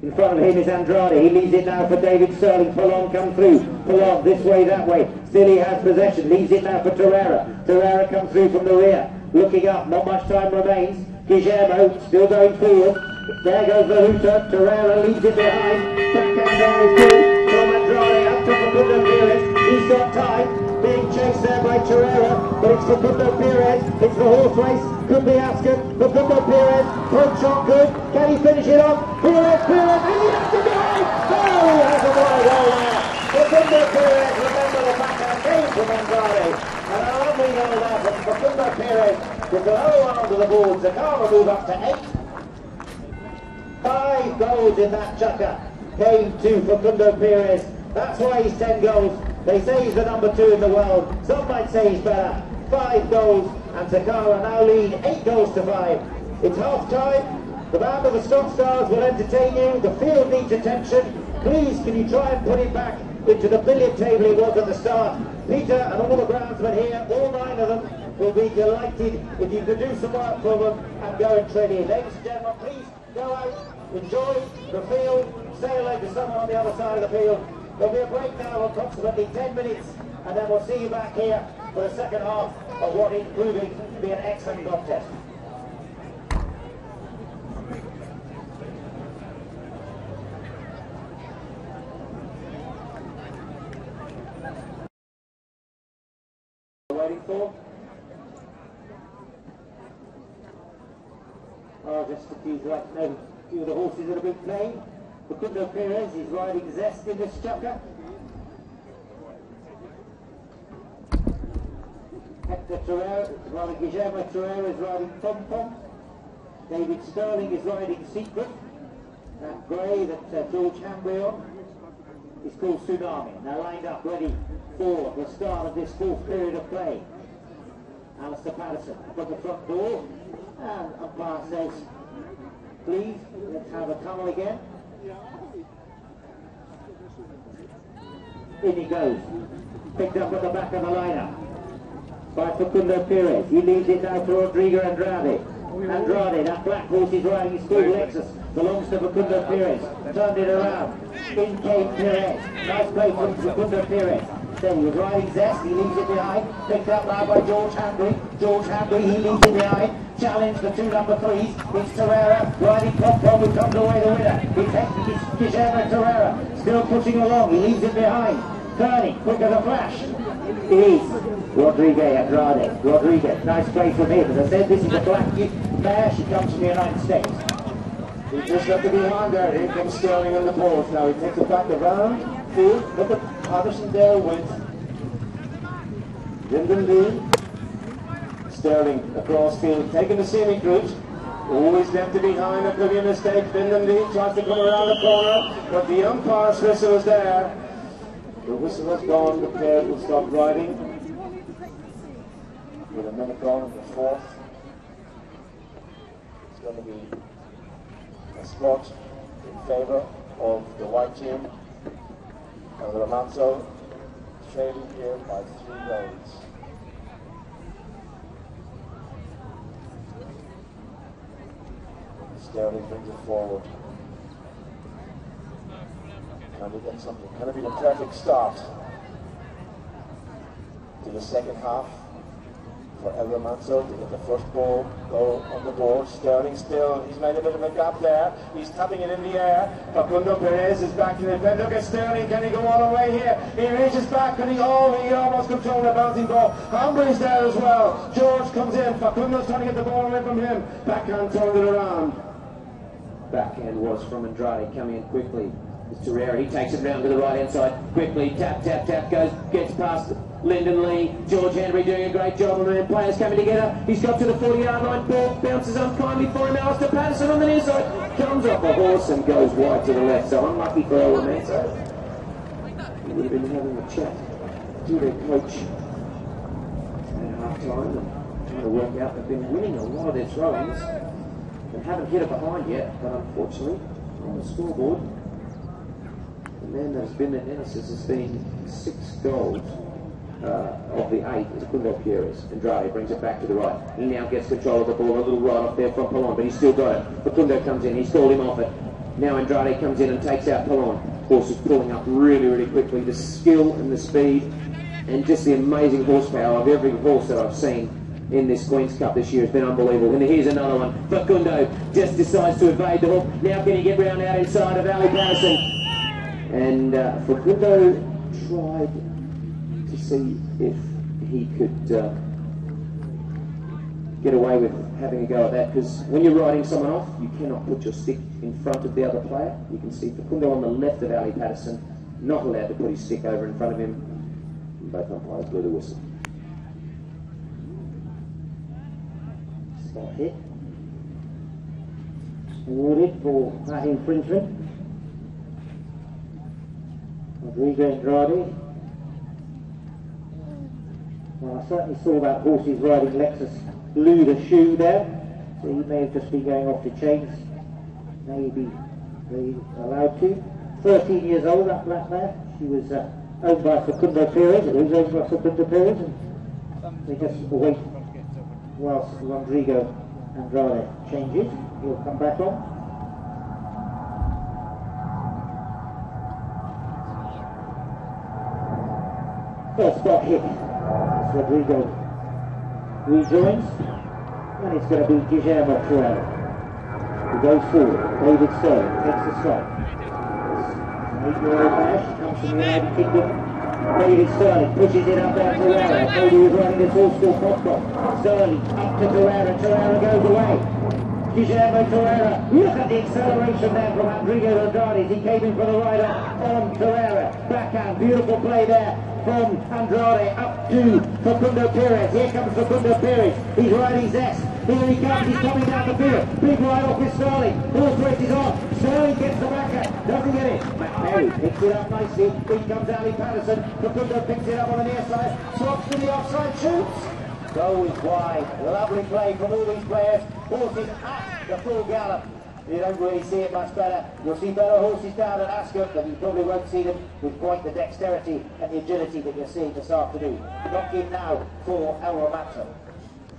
In front of him is Andrade. He leaves it now for David Sterling. Pull come through. Pull this way, that way. Still he has possession. Leaves it now for Torreira. Torreira comes through from the rear. Looking up. Not much time remains. Guillermo still going forward. There goes the Huta. Torreira leaves it behind. Backhand there is good. From Andrade up to Facundo Perez. He's got time, being chased there by Torreira, but it's Facundo Perez, it's the horse race, could be Ascot, Facundo Perez, punch on good, can he finish it off? Perez, and he has to go! Oh, he has a wide goal there! Facundo Perez, remember the backhand came from Andrade, and a lovely goal there from Facundo Perez, with another one onto the board. Zacara move up to 8. 5 goals in that chukker came to Facundo Perez. That's why he's 10 goals. They say he's the number 2 in the world. Some might say he's better. 5 goals, and Zacara now lead 8 goals to 5. It's half time. The band of the Stock Stars will entertain you. The field needs attention. Please, can you try and put it back into the billiard table it was at the start? Peter and all the groundsmen here, all 9 of them, will be delighted if you could do some work for them and go and tread in. Ladies and gentlemen, please go out, enjoy the field, say hello to someone on the other side of the field. There'll be a break now of approximately 10 minutes, and then we'll see you back here for the second half of what is proving to be an excellent contest. Waiting for? Oh, just a few, like, no, a few of the horses that have been playing. Facundo Perez is riding Zest in this chukker. Hector Torreira, Guillermo Torreira is riding Pom Pom. David Sterling is riding Secret. That grey that George Hambry on is called Tsunami. They're lined up ready for the start of this 4th period of play. Alistair Patterson from the front door, and umpire says, please, let's have a tunnel again. In he goes. Picked up at the back of the lineup by Facundo Perez. He leaves it now to Rodrigo Andrade. Andrade, that black horse is riding, his called Lexus, belongs to Facundo Perez. Turned it around. In came Perez. Nice play from Facundo Perez. Then he was riding Zest, he leaves it behind. Picked up now by George Hambry. George Hambry, he leaves it behind. challenge the two number 3s. It's Terrera riding Pom-Pom, who comes away the winner. It's Guillermo Terrera still pushing along. He leaves it behind. Turning, quick as a flash. It is Rodriguez Andrade. Rodriguez, nice play from him. As I said, this is a black mare. She comes from the United States. He just left it behind there. Here comes Sterling on the board. Now he takes it back around field. Look at Patterson there with Lyndon Lee. Sterling across field, taking the scenic route. Always left it behind. That could be a mistake. Lyndon Lee tries to come around the corner, but the umpire's whistle is there. The whistle has gone. The player will stop riding. With a minute gone in the fourth. It's going to be a spot in favour of the white team. And Remanso trailing here by 3 goals. Sterling brings it forward. Can we get something? Can it be the perfect start to the second half for Remanso to get the first goal on the board? Sterling still, he's made a bit of a gap there. He's tapping it in the air. Facundo Perez is back to the defend. Look at Sterling, can he go all the way here? He reaches back and he almost controlled the bouncing ball. Humbry's there as well. George comes in. Facundo's trying to get the ball away from him. Backhand turned it around. Backhand was from Andrade, coming in quickly. It's Terrera, he takes it round to the right hand side quickly, tap, gets past Lyndon Lee. George Henry doing a great job on the players coming together. He's got to the 40-yard line, ball bounces unkindly for him. Alistair Patterson on the near side, comes off a horse and goes wide to the left, so unlucky for Remanso. He would have been having a chat to their coach at half time and trying to work out. They've been winning a lot of their throw-ins and haven't hit it behind yet, but unfortunately on the scoreboard the man that's been the nemesis has been 6 goals of the 8 is Facundo Perez. Andrade brings it back to the right. He now gets control of the ball, a little right off there from Pallon, but he's still got it. Facundo comes in, he's called him off it. Now Andrade comes in and takes out Pallon. Horse is pulling up really quickly. The skill and the speed and just the amazing horsepower of every horse that I've seen in this Queen's Cup this year has been unbelievable. And here's another one. Facundo just decides to evade the hook. Now can he get round out inside of Ali Patterson? And Facundo tried to see if he could get away with having a go at that, because when you're riding someone off, you cannot put your stick in front of the other player. You can see Facundo on the left of Ali Patterson, not allowed to put his stick over in front of him. And both umpires blew the whistle. Spot hit. Awarded for that infringement. Rodrigo Andrade. Well, I certainly saw that horse is riding Lexus Blue the shoe there, so he may have just been going off the chains. Maybe they allowed to. 13 years old, that black mare. She was owned by Facundo Perez. It was owned by Facundo Perez, and they just wait whilst Rodrigo Andrade changes. He'll come back on. First spot hit. As Rodrigo rejoins, and it's going to be Guillermo Terrera who goes forward. David Sterling takes the strike. An 8-year-old mare, she comes from the United Kingdom. David Sterling pushes it up there to Terrera. I told you he was running this horse called Pom-Pom. Sterling up to Terrera. Terrera goes away. Guillermo Terrera, look at the acceleration there from Rodrigo Andrade. He came in for the rider on Terrera. Backhand, beautiful play there from Andrade up to Facundo Perez. Here comes Facundo Perez. He's riding Zest. Here he comes, he's coming down the field. Big ride off with Sterling. Horse races on. Sterling gets the backhand. Doesn't get it. McMurray picks it up nicely. In comes Ali Patterson. Facundo picks it up on the near side. Swaps to the offside, shoots. Goes wide. Lovely play from all these players. Horses at the full gallop. You don't really see it much better. You'll see better horses down at Ascot, but you probably won't see them with quite the dexterity and the agility that you're seeing this afternoon. Lock in now for Remanso.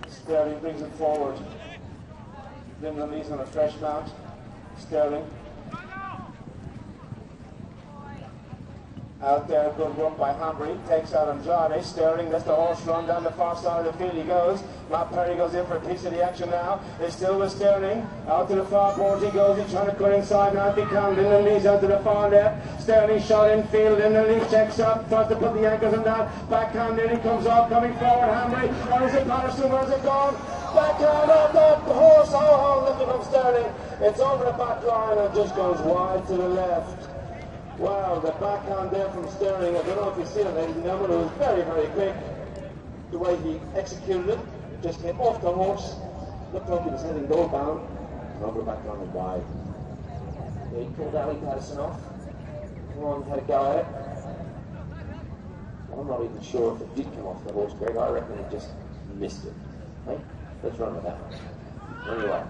Sterling brings it forward. Lyndon Lee's on a fresh mount. Sterling. Out there, good work by Hambury. Takes out Andrade. Sterling lets the horse run down the far side of the field. He goes. Matt Perry goes in for a piece of the action now. It's still with Sterling. Out to the far board he goes. He's trying to cut inside now. Become in the leads out to the far left. Sterling shot in field. In the lead checks up. Tries to put the ankles on down. Backhand nearly comes off. Coming forward. Hambury. Or is it Patterson? Where's it gone? Backhand up that horse. Oh, looking from Sterling. It's over the back line and just goes wide to the left. Wow, the backhand there from Sterling, I don't know if you've seen it, ladies and gentlemen, it was very, very quick. The way he executed it, just came off the horse, looked like he was heading goal bound, and over the backhand and wide. Yeah, he pulled Ali Patterson off. Come on, had a go at it. I'm not even sure if it did come off the horse, Greg. I reckon it just missed it. Hey, let's run with that one. Anyway.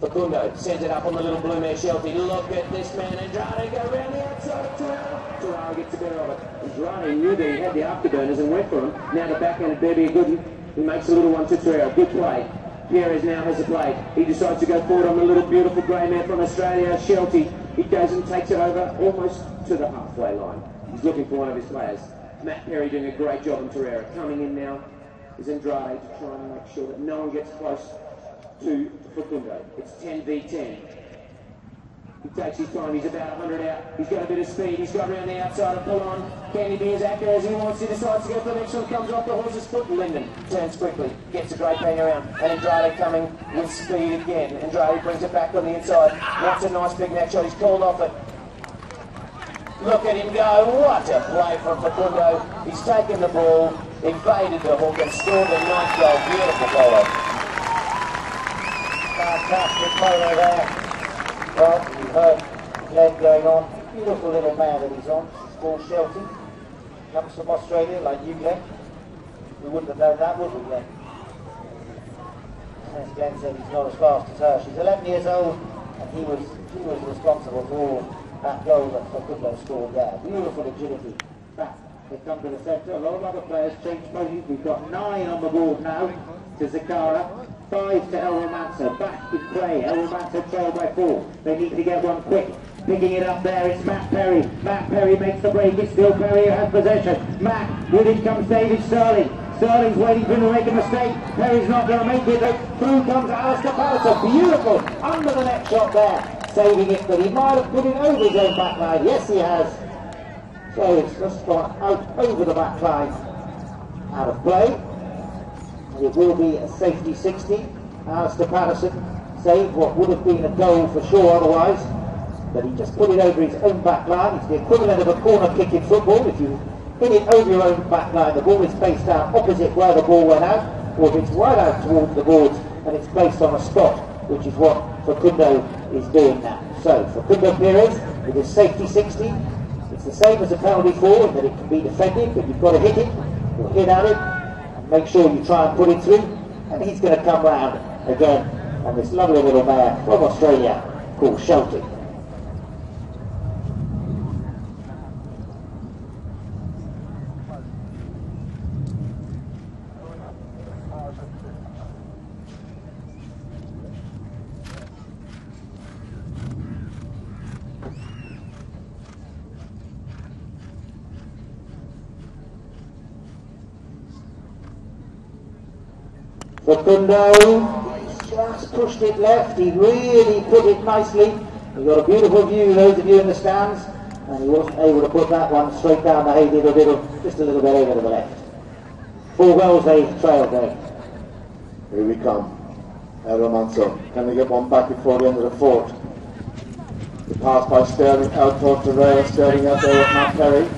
Facundo sends it up on the little blue mare Shelty. Look at this man, Andrade go around the outside of Terrell. Terrell gets a bit of it. Andrade knew that he had the afterburners and went for him. Now the backhanded Derby, a good one. He makes a little one to Terrell. Good play. Perez now has a play. He decides to go forward on the little beautiful grey mare from Australia, Shelty. He goes and takes it over almost to the halfway line. He's looking for one of his players. Matt Perry doing a great job on Terrell. Coming in now is Andrade to try and make sure that no one gets close to Facundo. It's 10 v 10. He takes his time, he's about 100 out. He's got a bit of speed, he's got around the outside and pull on. Can he be as accurate as he wants? He decides to go for the next one, comes off the horse's foot. Linden turns quickly, gets a great bang around. And Andrade coming with speed again. Andrade brings it back on the inside. That's a nice big neck shot, he's called off it. Look at him go, what a play from Facundo. He's taken the ball, evaded the hook and scored a nice goal. Beautiful follow. Fantastic photo there. Well, you've heard Glenn going on. Beautiful little mare that he's on. It's called Shelty. Comes from Australia, like you, Glenn. We wouldn't have known that, would we, Glenn? As Glenn said, he's not as fast as her. She's 11 years old, and he was responsible for all that goal that Facundo scored there. Beautiful agility. Back. They come to the centre. A lot of other players change ponies. We've got 9 on the board now to Zacara. 5 to Remanso, back in play. Remanso trailed by 4. They need to get one quick. Picking it up there, it's Matt Perry. Matt Perry makes the break. It's still Perry who has possession. Matt, with it comes David Sterling. Sterling's waiting for him to make a mistake. Perry's not going to make it. Through comes Alistair Patterson. Beautiful. Under the net shot there. Saving it, but he might have put it over his own back line. Yes, he has. So it's just gone out over the back line. Out of play. It will be a safety 60. Alistair Patterson saved what would have been a goal for sure otherwise, but he just put it over his own back line. It's the equivalent of a corner kick in football. If you hit it over your own back line, the ball is placed out opposite where the ball went out, or if it's right out towards the boards and it's placed on a spot, which is what Facundo is doing now. So Facundo Perez with his safety 60. It's the same as a penalty forward, that it can be defended, but you've got to hit it or hit at it. Make sure you try and put it through, and he's going to come round again on this lovely little mare from Australia called Shelty. Facundo just pushed it left. He really put it nicely. He got a beautiful view, those of you in the stands, and he wasn't able to put that one straight down the hay. Did a little, just a little bit over to the left. 4 goals they trailed there. Here we come. Remanso. Can they get one back before the end of the 4th? The pass by Sterling out towards the rail. Sterling out there with Matt Perry.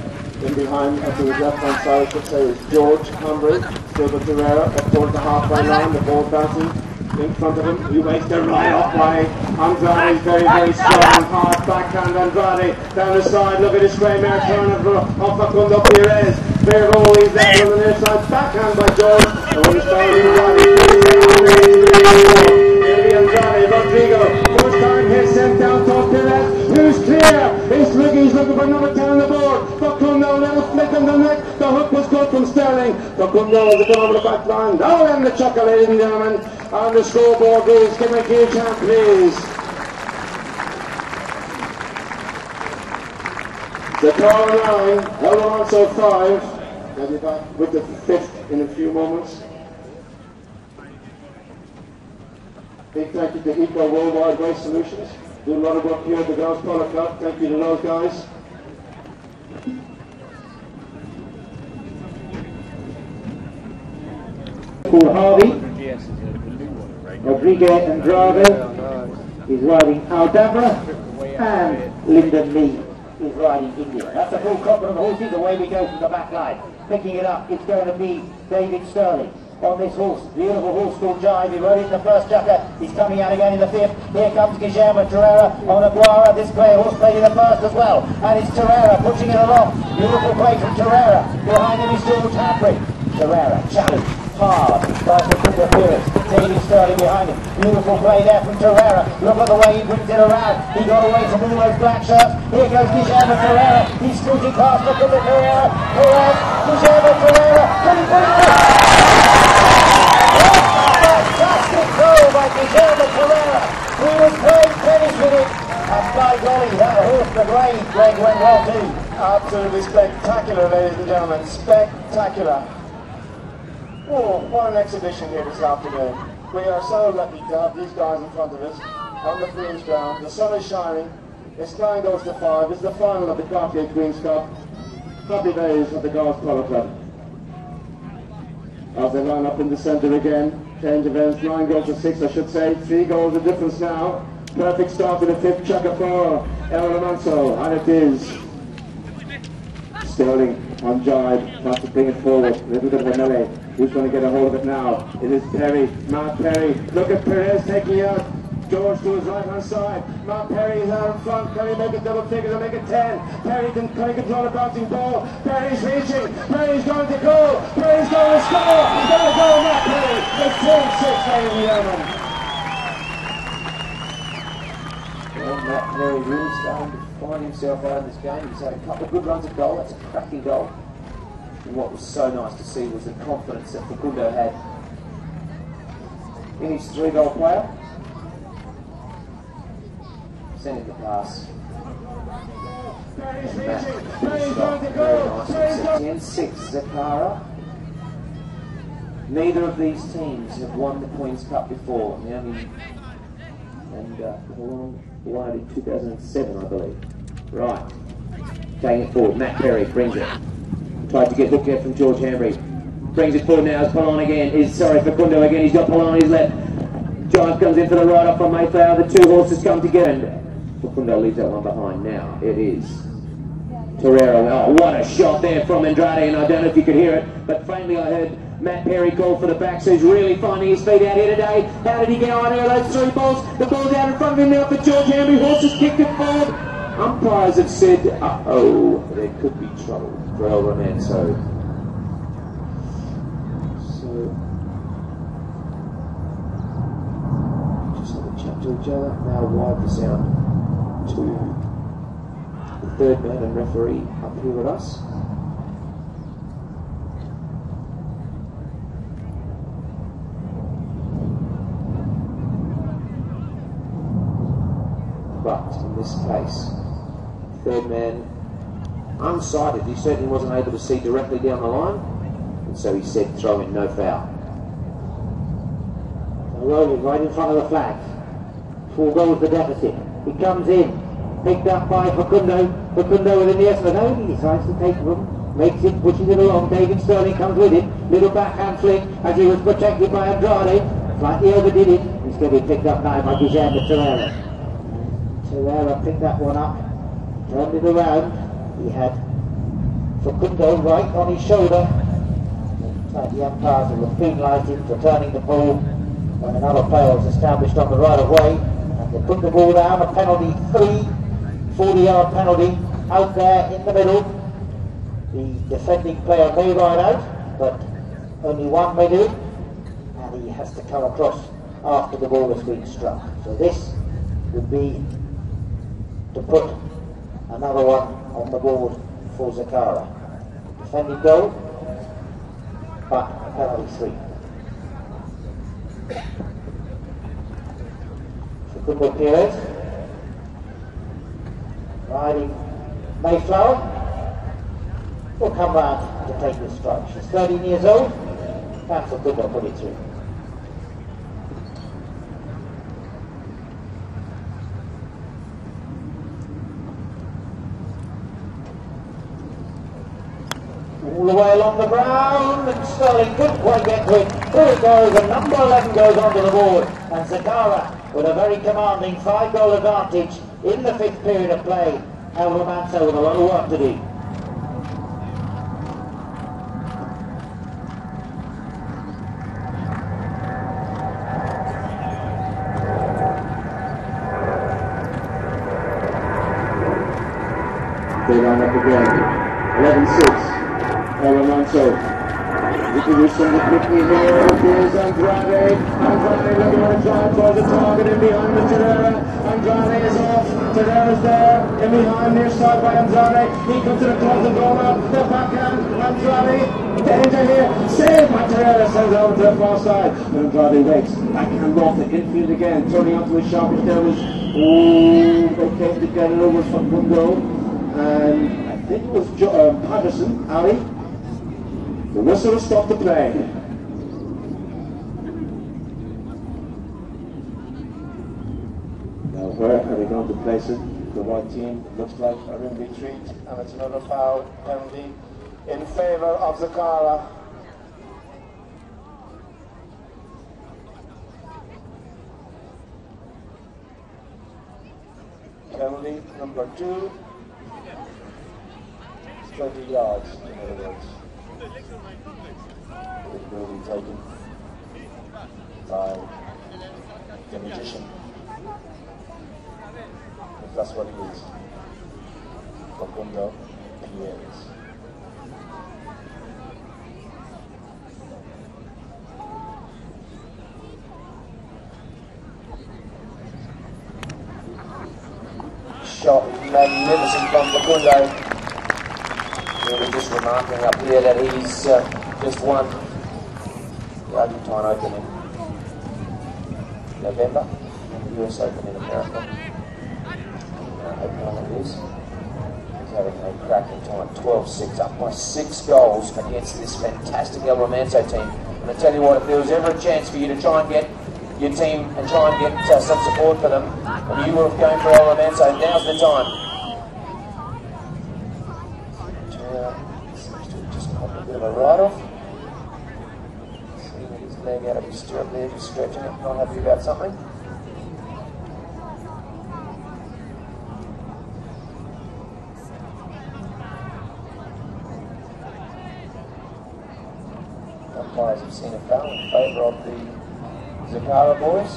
In behind, up to his left-hand side, I should say, is George Hambury. Still with Zacara, up towards the halfway line. The ball bouncing in front of him. He waits the right off by Andrade. Very, very strong. Hard backhand Andrade down the side. Look at his grey mare turn off Facundo Perez. Fair ball, he's there on the near side. Backhand by George. And when he started Andrade, Rodrigo. First time hit sent down to Perez. Who's clear? He's looking for another 10 on the board. Facundo, little flick on the neck. The hook was good from Sterling. Facundo has gone over the back line. Now and the chuckle, ladies and gentlemen. On the scoreboard is, can we give a chant, please? Zacara 9, Remanso 5. I'll be back with the 5th in a few moments. Big thank you to Eco Worldwide Waste Solutions. Do a lot of work here at the Girls Polo Club. Thank you to those guys. Called Harvey. Rodriguez Andrade is riding Aldabra, and Lyndon Lee is riding India. That's a full complement of horses. Away we go from the back line. Picking it up, it's going to be David Sterling on this horse. Beautiful horse called Jive. He rode in the first chucker. He's coming out again in the 5th. Here comes Guillermo Terrera on Aguara. This horse played in the 1st as well. And it's Terrera pushing it along. Beautiful play from Terrera. Behind him is George Hambury. Terrera challenge. Hard. Tries to put the appearance. David Sterling behind him. Beautiful play there from Terrera. Look at the way he brings it around. He got away from all those black shirts. Here goes Guillermo Terrera. He's scooting past the Terrera. Guillermo Terrera. Can he bring it? Fantastic goal by Guillermo Terrera. He was playing tennis with it. And by golly, that horse, the Greg went well too. Absolutely spectacular, ladies and gentlemen. Spectacular. Oh, what an exhibition here this afternoon. We are so lucky to have these guys in front of us on the Queen's ground. The sun is shining. It's 9 goes to 5. It's the final of the Cartier Queen's Cup. Happy days at the Girls Polo Club. As they line up in the centre again. Change of ends. 9 goals to 6, I should say. 3 goals the difference now. Perfect start to the 5th chucker for Remanso. And it is Sterling on Jive. Tries to bring it forward. A little bit of a melee. Who's going to get a hold of it now? It is Perry, Matt Perry. Look at Perez taking out George to his right hand side. Matt Perry is out in front. Can he make it double figures or make it 10? Perry can control a bouncing ball. Perry's reaching. Perry's going to go. Perry's going to score. He's going to go, Matt Perry. It's 10-6, ladies and gentlemen. Well, Matt Perry really starting to find himself out in this game. He's had a couple of good runs of goal. That's a cracking goal. And what was so nice to see was the confidence that Facundo had in his 3-goal player. Sending the pass. And Matt stopped very nicely. 10-6, Zacara. Neither of these teams have won the Queen's Cup before. Paul won it in 2007, I believe. Right. Taking it forward. Matt Perry brings it. Tried to get hooked out from George Hambury. Brings it forward now as Polon again. Facundo again. He's got Polon on his left. Giant comes in for the ride off from Mayflower. The 2 horses come together. And Facundo leaves that one behind. Now it is Terrera. Oh, what a shot there from Andrade. And I don't know if you could hear it, but faintly I heard Matt Perry call for the backs, who's really finding his feet out here today. How did he get on here? Those 3 balls. The ball's out in front of him now for George Hambury. Horses kicked it forward. Umpires have said, uh-oh, there could be trouble for El Remanso. So, just have a chat to each other. Now wide the sound to the 3rd man and referee up here with us. But in this case, 3rd man unsighted. He certainly wasn't able to see directly down the line, and so he said throw in, no foul. Rolling right in front of the flag. 4 goals the deficit. He comes in, picked up by Facundo. Facundo within the estimate. No, he decides to take them, makes it, pushes it along. David Sterling comes with it. Little backhand flick as he was protected by Andrade. Slightly overdid it. He's going to be picked up now by Guillermo Terrera. Terrera picked that one up, turned it around. He had Facundo right on his shoulder. The umpires were penalised him for turning the ball when another player was established on the right of way. And they put the ball down, a penalty 3, 40-yard penalty out there in the middle. The defending player may ride out, but only one may do, and he has to come across after the ball has been struck. So this would be to put another one on the board for Zacara. Defending goal, but penalty 3. Facundo Perez riding Mayflower. will come round to take this strike. She's 13 years old, and for good, they'll put it through. All the way along the ground, and Sterling couldn't quite get to it. Here it goes, and number 11 goes onto the board, and Zacara with a very commanding 5-goal advantage in the 5th period of play. And Remanso with a lot of work to do. They line up again. 11-6. Remanso. Reproducing the quickly here. Here's Andrade. Andrade looking at a drive towards the target in behind with Zacara. Andrade is off. Zacare's there. In behind, near side by Andrade. He comes to the close and goal out. The backhand. Andrade. Danger here. Saved by Zacara. Sends it over to the far side. And Andrade waits. Backhand off the infield again. Turning onto his sharpish. There was. Oh, they came together. It was Facundo. And I think it was Patterson, Ali. The whistle stopped the play. Now where are they going to place it? The white team looks like are in retreat, and it's another foul penalty in favour of Zacara. Penalty number 2. 30 yards, in other words. It will be taken by the magician, if that's what he is. Facundo Pierres. Shot magnificent from Facundo. Really just remarking up here that he's just won the Argentine Open in November, and the US Open in America. Open it is. He's having a cracking time, 12-6, up by 6 goals against this fantastic El Remanso team. And I tell you what, if there was ever a chance for you to try and get your team and try and get some support for them, and you were going for El Remanso, now's the time. A bit of a write-off. See his leg out of his stirrup there, just stretching it, not happy about something. Umpires have seen a foul in favour of the Zacara boys.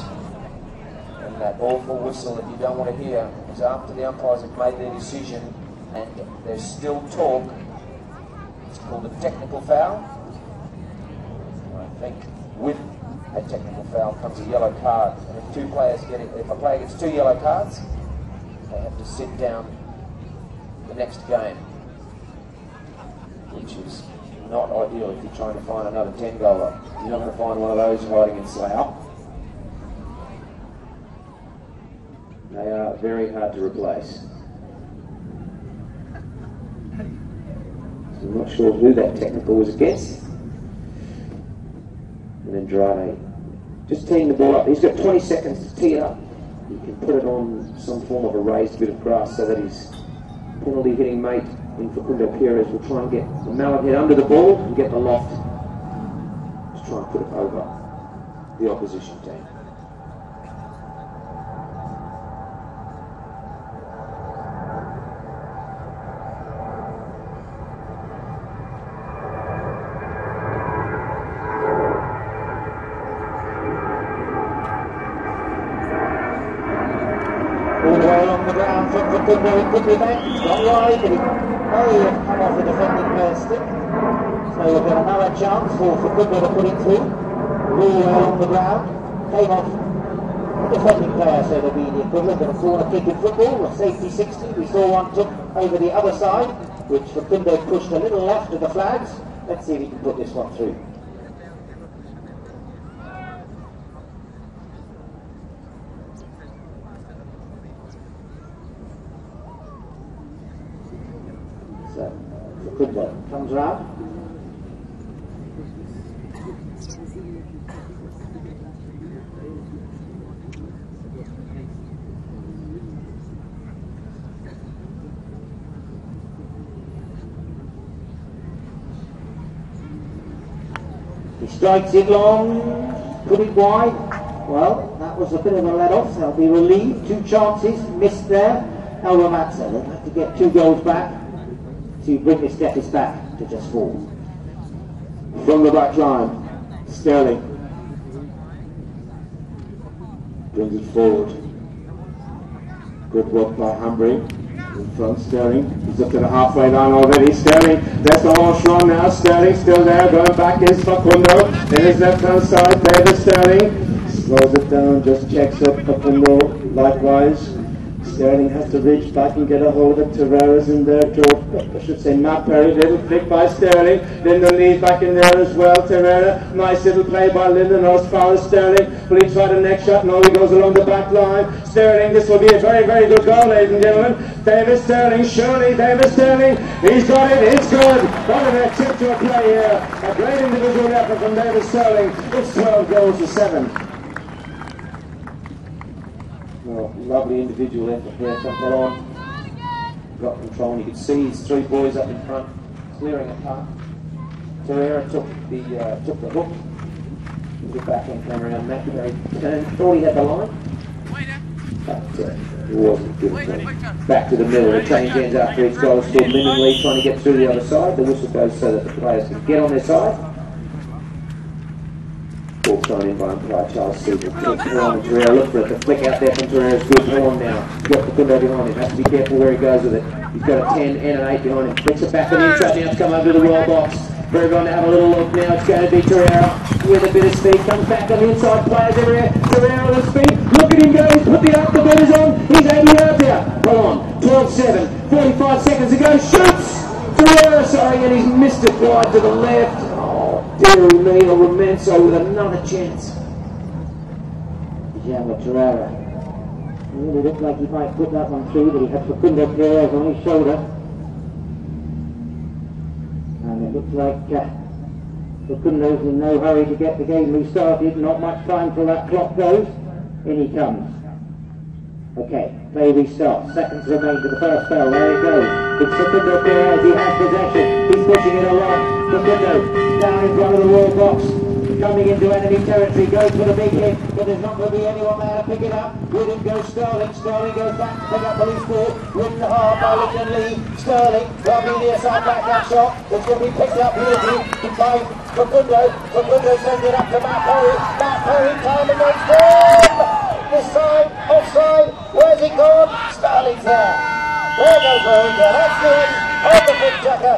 And that awful whistle that you don't want to hear is after the umpires have made their decision and there's still talk. It's called a technical foul. I think with a technical foul comes a yellow card. And if two players get it, if a player gets 2 yellow cards, they have to sit down the next game, which is not ideal if you're trying to find another 10-goaler. You're not going to find one of those hiding in Slough. They are very hard to replace. I'm not sure who that technical was against. And then Andrade just teeing the ball up. He's got 20 seconds to tee it up. He can put it on some form of a raised bit of grass so that his penalty hitting mate in Facundo Pierres will try and get the mallet head under the ball and get the loft to try and put it over the opposition team. All the way along the ground from Facundo, quickly back, not wide, but he come off the defending player's stick. So we've got another chance for Facundo to put it through. All the way along the ground, came off the defending player, so it'll be the equivalent of a corner kick in football, a safety 60. We saw one took over the other side, which Facundo pushed a little left of the flags. Let's see if he can put this one through. Facundo comes round. He strikes it long, put it wide. Well, that was a bit of a let-off. They'll be relieved. 2 chances missed there. El Remanso, they'll have to get 2 goals back to bring this deficit back to just 4. From the back line, Sterling brings it forward. Good work by Humbry. In front, Sterling. He's up to the halfway line already. Sterling, there's the horse run now. Sterling still there. Going back is Facundo. In his left hand side, David Sterling slows it down, just checks up Facundo. Likewise, Sterling has to reach back and get a hold of it. Terrera's in there. I should say Matt Perry. Little flick by Sterling. Lyndon Lee's back in there as well. Terrera. Nice little play by Lyndon as far as Sterling. Will he try the next shot? No, he goes along the back line. Sterling, this will be a very, very good goal, ladies and gentlemen. David Sterling, surely David Sterling. He's got it. It's good. What a tip to a play here. A great individual effort from David Sterling. It's 12 goals to 7. Well, lovely individual effort there from Malone. Got control, and you can see his 3 boys up in front, clearing a path. Cartier took the hook. The backhand came around. Matt Perry thought he had the line, but it wasn't good enough. Back to the middle. The change ends after each goal. Still Lyndon Lee trying to get through the other side. The whistle goes so that the players can get on their side. Ball thrown in by umpire Charles Siebel. Cartier, look for it. The flick out there from Cartier is good. Horn now. Got Facundo behind him. Has to be careful where he goes with it. He's got a 10 and an 8 behind him. Flicks it back and inside. Now it's come over to the wall box. We're going to have a little look now. It's going to be Cartier with a bit of speed. Comes back on the inside. Players everywhere. Cartier with speed. Look at him go. He's put the butters on. He's 80 yards out. Hold on. 12-7. 45 seconds to go. Shoots! Cartier, sorry, and he's missed it wide to the left. Dear me, Remanso with another chance. Zacara Terrera. It really looked like he might put that one through, but he had Facundo Perez on his shoulder. And it looked like Facundo's in no hurry to get the game restarted. Not much time till that clock goes. In he comes. Okay, play restarts. Seconds remain to the first bell. There it goes. It's Facundo Perez. He has possession. He's pushing it along. Facundo down in front of the wall box. Coming into enemy territory. Goes for the big hit. But there's not going to be anyone there to pick it up. With him goes Sterling. Sterling goes back to pick up the loose ball. Written hard by Lyndon Lee. Sterling dropping the side backhand shot. It's going to be picked up beautifully by Facundo. Facundo sends it up to Matt Perry. Matt Perry time against him. This side, offside. Where's he gone? Sterling's there. There goes Marinka. That's good. On the foot chucker.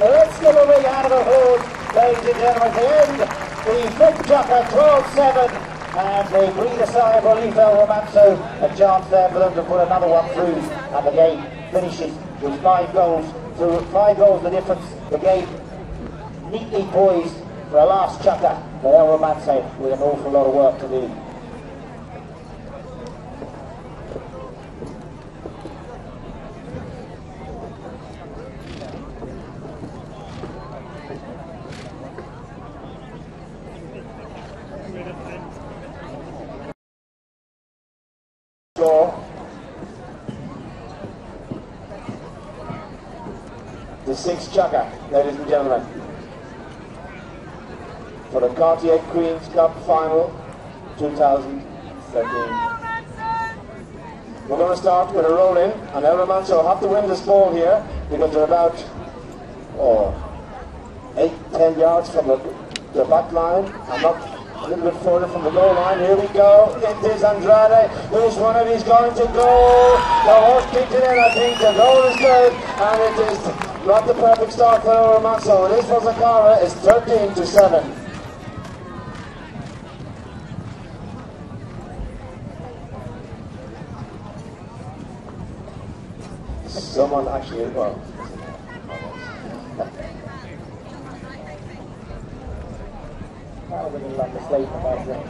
Let's give a ring out of the horn, ladies and gentlemen. The end. The foot chucker 12-7. And they breathe a sigh of relief. El Remanso, a chance there for them to put another one through. And the game finishes with 5 goals. Through 5 goals the difference. The game neatly poised for a last chucker for El Remanso with an awful lot of work to do. The 6th chucker, ladies and gentlemen, for the Cartier Queen's Cup Final 2013. We're going to start with a roll in, and El Remanso will have to win this ball here because they're about 8-10 yards from the back line, and not a little bit further from the goal line. Here we go. It is Andrade. Who's one of these going to go? The horse kicked it in, I think. The goal is good, and it is not the perfect start for El Remanso. It is for Zacara. It's 13-7. Someone actually, well, That was a little like a slate about that.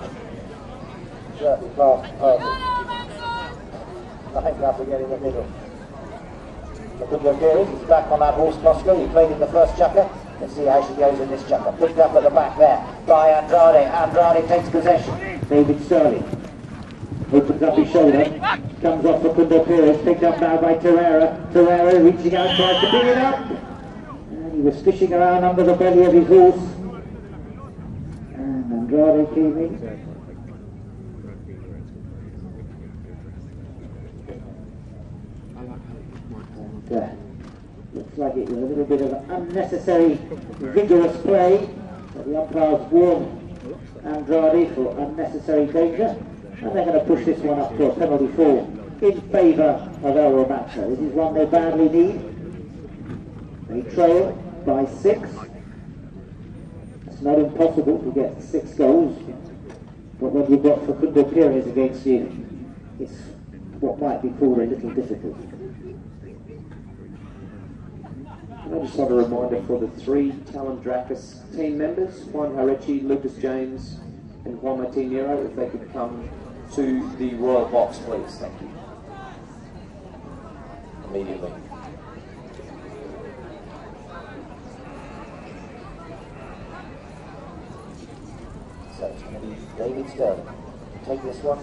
Certainly fast, perfect. I think we have to get in the middle. a couple of periods. He's back on that horse Moscow. He played in the first chucker. Let's see how she goes in this chucker. Picked up at the back there by Andrade. Andrade takes possession. David Sterling opens up his shoulder, comes off for Facundo Perez, picked up now by Torreira. Torreira reaching out, tries to pick it up. And he was fishing around under the belly of his horse. And Andrade came in. Looks like it was a little bit of unnecessary, vigorous play, but the umpires warned Andrade for unnecessary danger, and they're going to push this one up to a penalty fall in favour of El Remanso. This is one they badly need. They trail by 6. It's not impossible to get 6 goals, but when you've got Facundo Perez against you, it's what might be called a little difficult. I just want a reminder for the 3 Talon Dracus team members, Juan Harechi, Lucas James and Juan Martinero, if they could come to the Royal Box, please. Thank you. Immediately. So it's going to be David Sterling. Take this one.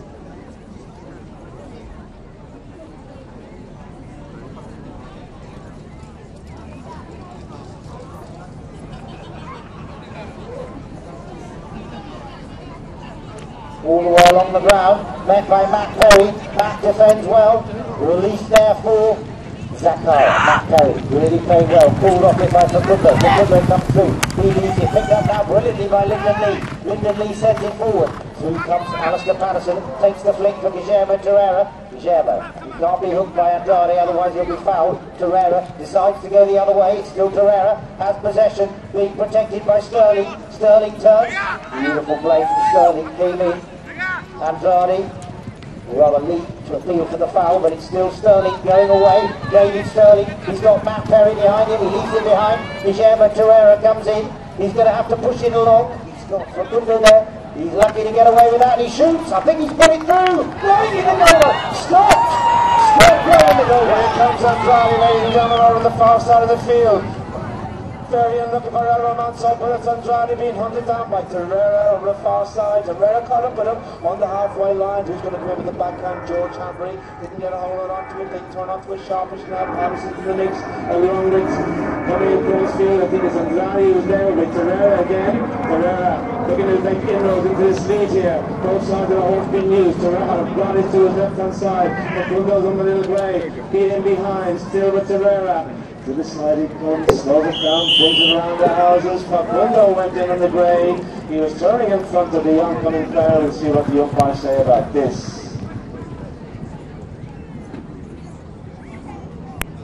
All the way along the ground, met by Matt Perry. Matt defends well. Release there for Zacara. Matt Perry really played well. Pulled off it by Facundo. Facundo comes through. He leads it. Picked up now brilliantly by Lyndon Lee. Lyndon Lee sends it forward. Through comes Alistair Patterson. Takes the flick for Guillermo Torreira. Guillermo, you can't be hooked by Andrade, otherwise he'll be fouled. Torreira decides to go the other way. It's still Torreira. Has possession. Being protected by Sterling. Sterling turns. Beautiful play from Sterling. Came in. Andrade, rather leap to appeal for the foul, but it's still Sterling going away. David Sterling, he's got Matt Perry behind him, he leaves it behind. Guillermo Torreira comes in, he's going to have to push it along. He's got Facundo there, he's lucky to get away with that, he shoots, I think he's put it through. Right in the goal, stopped! Stopped right in the goal. Here comes Andrade, ladies and gentlemen, over on the far side of the field. Very unlucky for El Remanso, but it's Andrade being hunted down by Torreira over the far side. Torreira caught up with him on the halfway line. Who's going to come in with the backhand? George Hanbury didn't get a hold of onto it. They turn onto a sharpish now. Patterson to the mix along with coming across field. I think it's Andrade who's there with Torreira again. Torreira looking to make inroads into this lead here. Both sides of the horse being used. Torreira brought it to his left hand side. Facundo's on the little grey. He in behind, still with Torreira. To the side he comes, slows it down, brings it around the houses. Facundo went in on the grey. He was turning in front of the oncoming player. We'll see what the umpires say about this.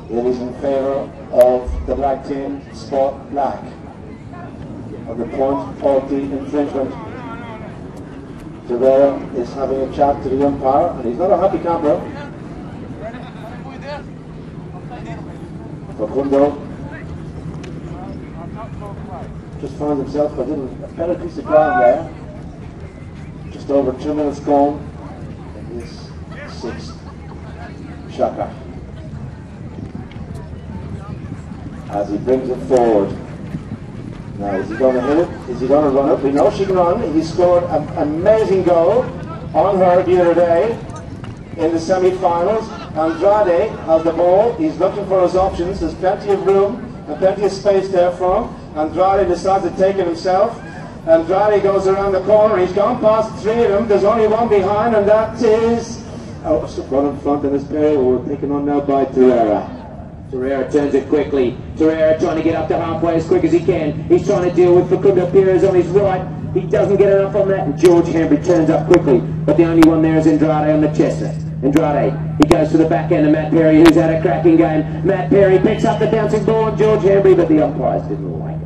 It is in favour of the black team, Sport Black, of the point 40 infringement. Torreira is having a chat to the umpire, and he's not a happy camper. Facundo just finds himself a better piece of ground there. Just over 2 minutes gone in his 6th shaka. As he brings it forward. Now, is he going to hit it? Is he going to run it? We know she can run. He scored an amazing goal on her the other day in the semi-finals. Andrade has the ball, he's looking for his options, there's plenty of room and plenty of space there for him. Andrade decides to take it himself. Andrade goes around the corner, he's gone past 3 of them, there's only one behind, and that is one in front in this pair. We're taken on now by Torreira. Torreira turns it quickly. Torreira trying to get up to halfway as quick as he can. He's trying to deal with Facundo Perez on his right. He doesn't get enough on that, and George Hanbury turns up quickly. But the only one there is Andrade on the chestnut. Andrade, he goes to the back end of Matt Perry, who's had a cracking game. Matt Perry picks up the bouncing ball of George Hanbury, but the umpires didn't like it.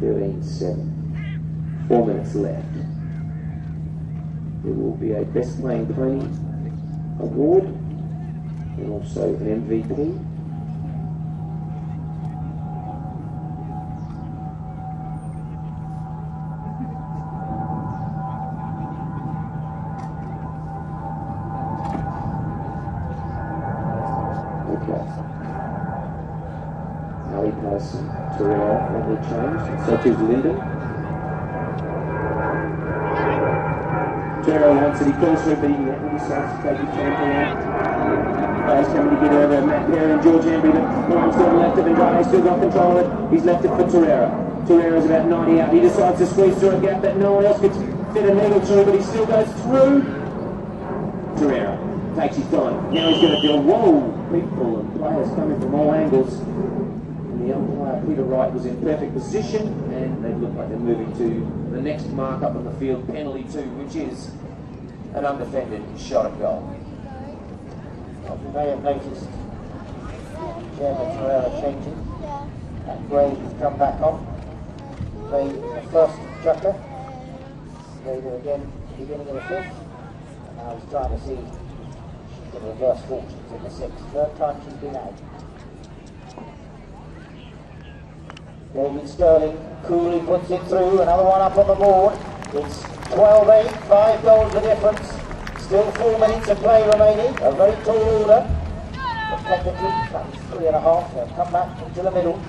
(13-7). 4 minutes left. There will be a Best Playing Pony award and also an MVP. Ali Person, Terrell, lovely change, and so too Linden. Terrell wants it, he calls for a beating it, and decides to take his tempo out. Players coming to get over Matt Perry and George Embry, but Brian's gone left of him, He's still got control of it. He's left it for Terrera. Terrera's about 90 out. He decides to squeeze through a gap that no one else could fit a needle through, but he still goes through. Terrera takes his time. Now he's going to do, whoa, people and players coming from all angles. And the umpire, Peter Wright, was in perfect position, and they look like they're moving to the next mark up on the field, penalty 2, which is an undefended shot at goal. Well, you may have noticed Chairman Terrera changing. That Gray has come back on. Played the first chucker. Played it again beginning of the 5th. And now he's trying to see the reverse fortunes in the 6th. Third time she's been out. David Sterling coolly puts it through. Another one up on the board. It's 12-8, 5 goals the difference. Still 4 minutes of play remaining. A very tall order. But technically, that's 3.5. They'll come back into the middle.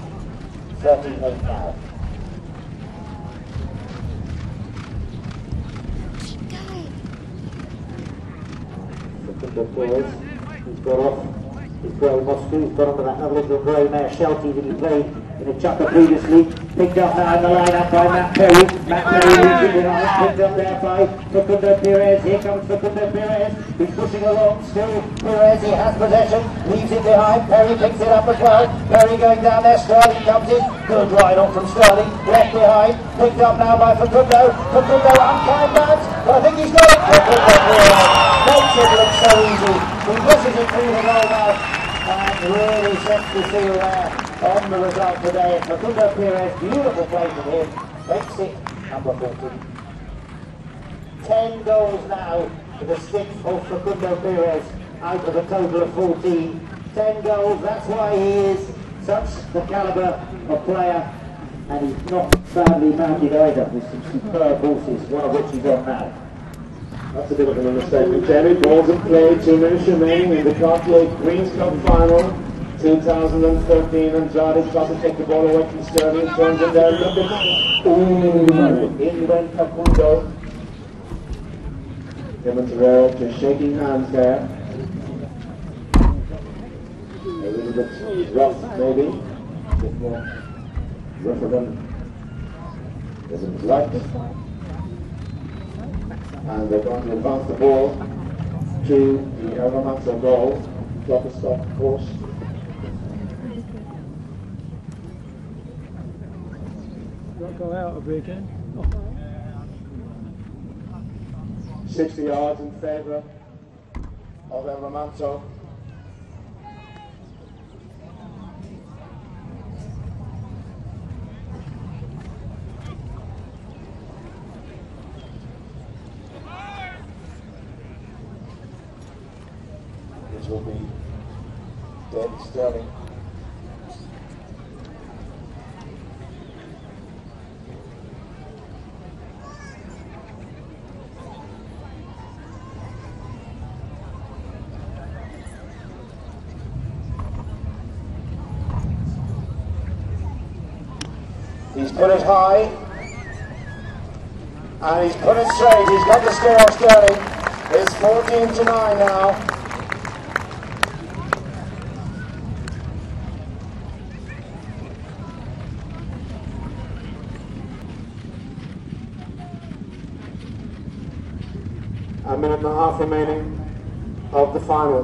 13-8 now. He's got off his grey Moscow. He's got onto that other little grey mare Sheltie that he played in a chucker previously. Picked up now in the line-up by Matt Perry. Matt Perry leads it behind, picked up there by Facundo Perez. Here comes Facundo Perez. He's pushing along still. Perez, he has possession, leaves it behind. Perry picks it up as well. Perry going down there. Sterling comes in. Good ride on from Sterling. Left behind. Picked up now by Facundo. Facundo, unkind bounce. But I think he's got it. Facundo Perez makes it look so easy. He pushes it through the goal now. And really sets the seal there on the result today. Facundo Perez, beautiful play from him, makes it number 14. 10 goals now for the stick of Facundo Perez out of a total of 14. 10 goals, that's why he is such the calibre of player, and he's not badly mounted either, with some superb horses, one of which he's on now. That's a bit of an understatement, Jamie. Balls in play, 2 minutes remaining in the Cartier Queen's Cup Final 2013. And Andrade tries to take the ball away from Sterling, turns in there, look at that. Ooh, in went Facundo. Him and Terrell just shaking hands there. A little bit rough, maybe. A bit more rougher than doesn't like. And they're going to advance the ball to the Remanso goal. Clock is stopped, of course. Don't go out of weekend. 60 yards in favour of Remanso. Will be dead Sterling. He's put it high and he's put it straight. He's got the score, Sterling. It's 14-9 now. A minute and a half remaining of the final.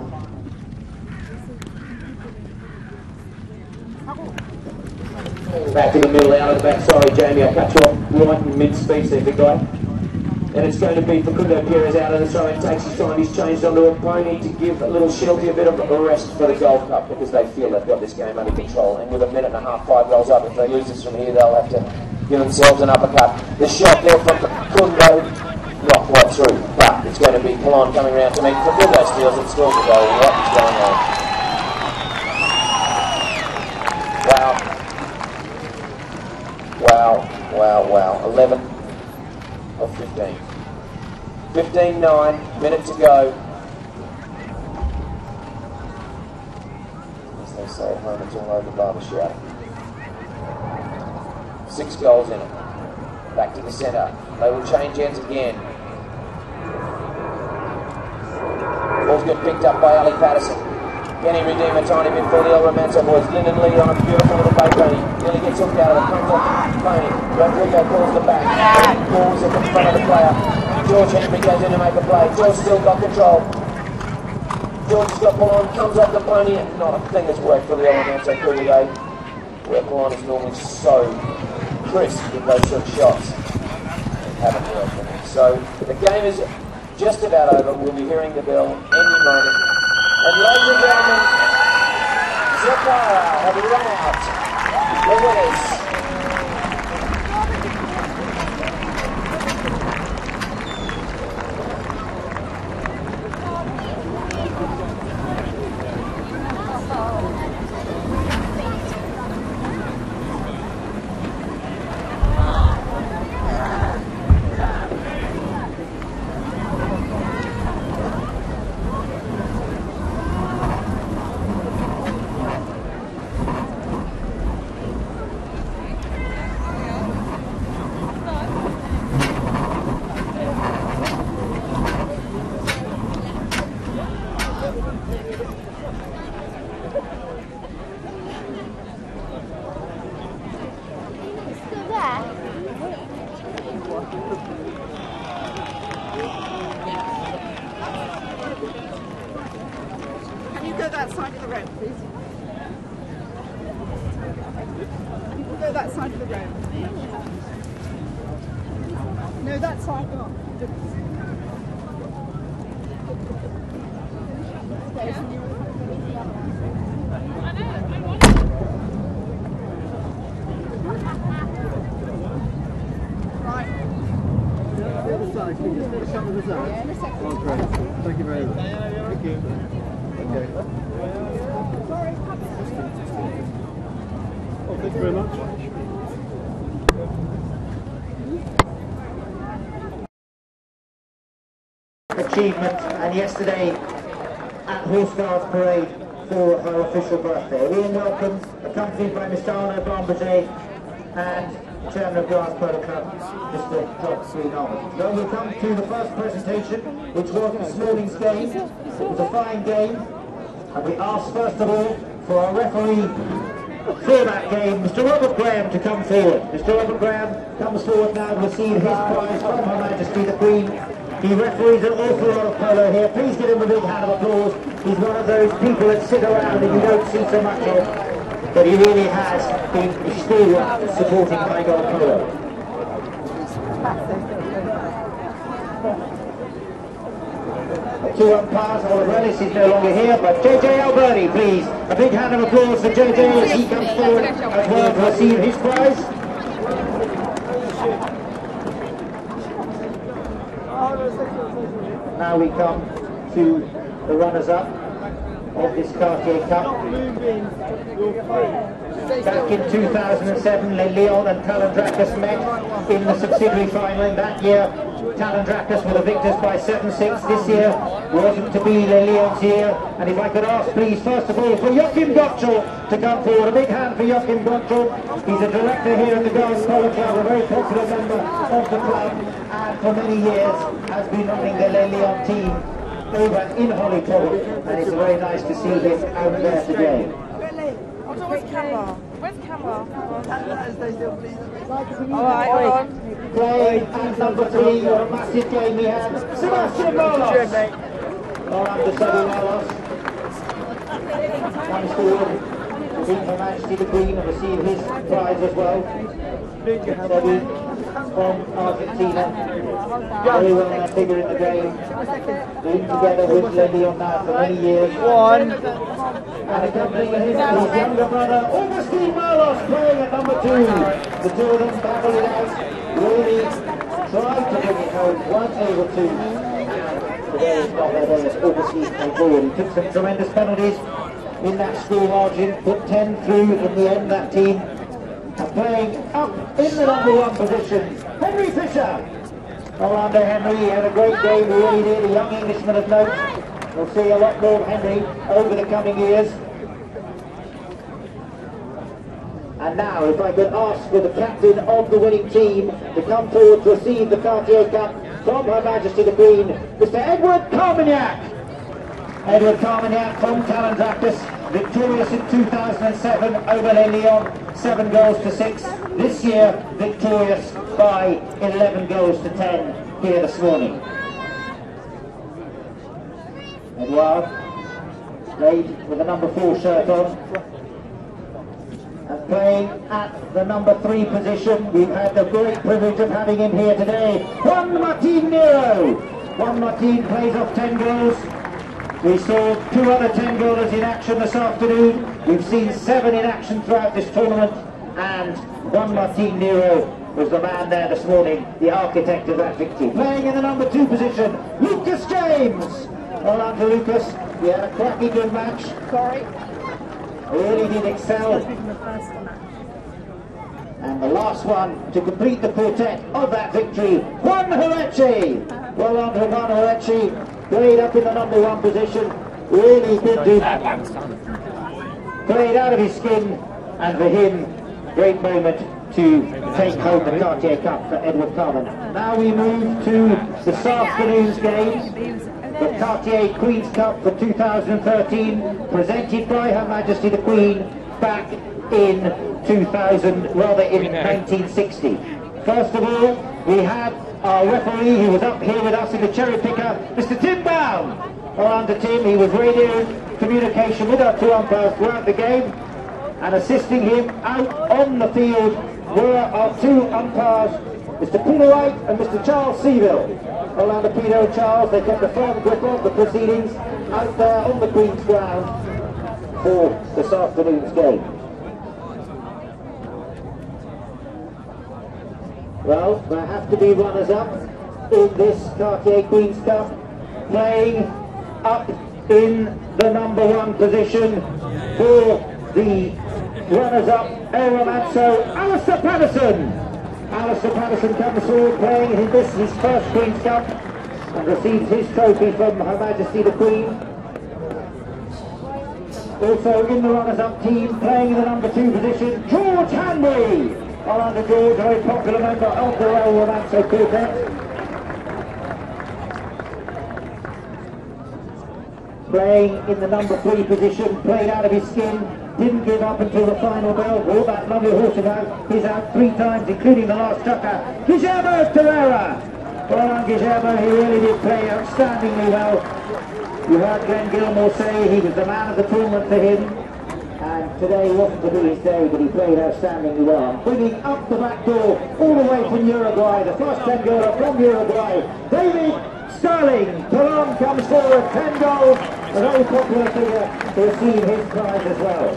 Back in the middle, out of the back. Sorry, Jamie, I cut you off right in mid-speech there, big guy. And it's going to be Facundo Perez out of the throw. It takes his time. He's changed onto a pony to give a little Sheltie a bit of a rest for the Gold Cup, because they feel they've got this game under control. And with a minute and a half, 5 goals up, if they lose this from here, they'll have to give themselves an uppercut. The shot there from Facundo, not quite through, but it's going to be Polon coming around to meet. Facundo steals it, scores the goal. What is going on? Wow. Wow, wow, wow. 11 of 15. 15-9, minute to go. So moments all over Barber shout. 6 goals in it. Back to the centre. They will change ends again. Ball's get picked up by Ali Patterson. Can he redeem a tiny bit for the Remanso boys? Lyndon Lee on a beautiful little bait pony. Nearly gets hooked out of it. Comes off pony. Rodrigo calls the back. Balls at the front of the player. George Henry goes in to make a play. George still got control. George's got ball on. Comes off the pony. Not a thing that's worked for the Remanso crew today. Work line is normally so crisp with those sort of shots. Haven't worked for them. So the game is just about over. We'll be hearing the bell any moment. And ladies and gentlemen, Zacara have run out the winners. Can you go that side of the road, please? Go that side of the road. No, that side. Come on. Right. The other side, can you just get a shot of us out? Yeah, in a second. Oh, great. Thank you very much. Thank you. Okay. Sorry. Oh, thank you very much. Achievement, and yesterday at Horse Guards Parade for her official birthday. Warm welcome, accompanied by Mr. Arno Barnbazet and Chairman of Guards Polo Club, Mr. Jock Greenarm. Now we come to the first presentation, which was this morning's game. It was a fine game, and we asked first of all for our referee for that game, Mr. Robert Graham, to come forward. Mr. Robert Graham comes forward now to receive his prize from Her Majesty the Queen. He referees an awful lot of polo here. Please give him a big hand of applause. He's one of those people that sit around and you don't see so much of, but he really has been a stalwart supporting high gold polo. Two umpires, Oliver Ellis is no longer here, but JJ Alberti, please. A big hand of applause for JJ as he comes forward as well to receive his prize. Now we come to the runners-up of this Cartier Cup. Back in 2007, Leon and Talandrakis met in the subsidiary final. In that year, Talandrakis were the victors by 7-6. This year wasn't to be Leon's year. And if I could ask, please, first of all, for Joachim Gottschall to come forward. A big hand for Joachim Gottschall. He's a director here at the Guards Polo Club, a very popular member of the club, and for many years has been running the Leon team over in Hollywood, and it's very nice to see him out there today. Where's camera? Where's camera? Alright, hold on. Playing at number 3, a massive game we had. Sebastian Marlos! Or under Sebastian Marlos. Comes forward to beat Her Majesty the Queen and receive his prize as well. Sebi from Argentina. Very well known figure in the game. Been together with Leon now for many years. And accompanying him is his younger brother, Augustine Marlos, playing at number 2. The two of them battled it out. Really tried to bring it home, weren't able to. Today is not their day as Augustine came forward. He took some tremendous penalties in that score margin, put 10 through in the end, that team. And playing up in the number 1 position, Henry Fisher. Orlando Henry, he had a great game, he really did, a young Englishman of note. We'll see a lot more of Henry over the coming years. And now, if I could ask for the captain of the winning team to come forward to receive the Cartier Cup from Her Majesty the Queen, Mr. Edward Carmignac. Edward Carmignac from Talenzactus, victorious in 2007 over Les Lyon, 7 goals to 6. This year, victorious by 11 goals to 10 here this morning. Edouard played with the number 4 shirt on. And playing at the number 3 position, we've had the great privilege of having him here today, Juan Martin Nero. Juan Martin plays off 10 goals. We saw 2 other 10 goalers in action this afternoon. We've seen 7 in action throughout this tournament, and Juan Martin Nero was the man there this morning, the architect of that victory. Playing in the number 2 position, Lucas James. Well done to Lucas. He had a cracking good match. Sorry. Really did excel. And the last one to complete the quartet of that victory, Juan Horechi. Well done to Juan Horechi. Played up in the number 1 position. Really did do that. Played out of his skin, and for him, great moment to take home the Cartier Cup for Edward Carman. Now we move to this afternoon's game, the Cartier Queen's Cup for 2013, presented by Her Majesty the Queen back in 1960. First of all, we had our referee who was up here with us in the cherry picker, Mr. Tim Brown. Well, under Tim, he was radio communication with our 2 umpires throughout the game, and assisting him out on the field were our 2 umpires, Mr. Peter Wright and Mr. Charles Seville. Well, under Peter and Charles, they kept a firm grip of the proceedings out there on the Queen's ground for this afternoon's game. Well, there have to be runners-up in this Cartier Queen's Cup. Playing up in the number 1 position for the runners-up, Remanso, Alistair Patterson. Alistair Patterson comes forward playing in his first Queen's Cup and receives his trophy from Her Majesty the Queen. Also in the runners-up team, playing in the number 2 position, George Hanbury. Well, under George, a very popular member of the Royal Remanso Quartet. Playing in the number 3 position, played out of his skin, didn't give up until the final bell. All that lovely horse is out 3 times, including the last chucker, Guillermo Ferreira. Well done, Guillermo, he really did play outstandingly well. You heard Glenn Gilmore say he was the man of the tournament for him. And today wasn't to be his day, but he played outstandingly well. Bringing up the back door, all the way from Uruguay, the first 10 goaler from Uruguay, David Sterling. Perron comes forward, 10 goals, a very popular figure to receive his prize as well.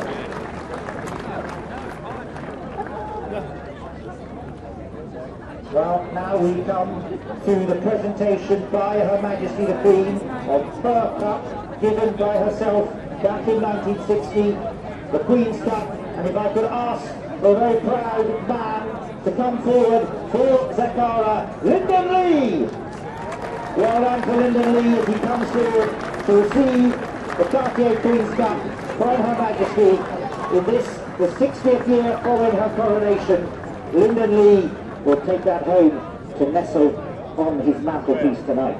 Well, now we come to the presentation by Her Majesty the Queen of Spur Cup, given by herself back in 1960. The Queen's Cup, and if I could ask for a very proud man to come forward for Zacara, Lyndon Lee. Well done to Lyndon Lee as he comes forward to receive the Cartier Queen's Cup from Her Majesty in this, the 60th year following her coronation. Lyndon Lee will take that home to nestle on his mantelpiece tonight.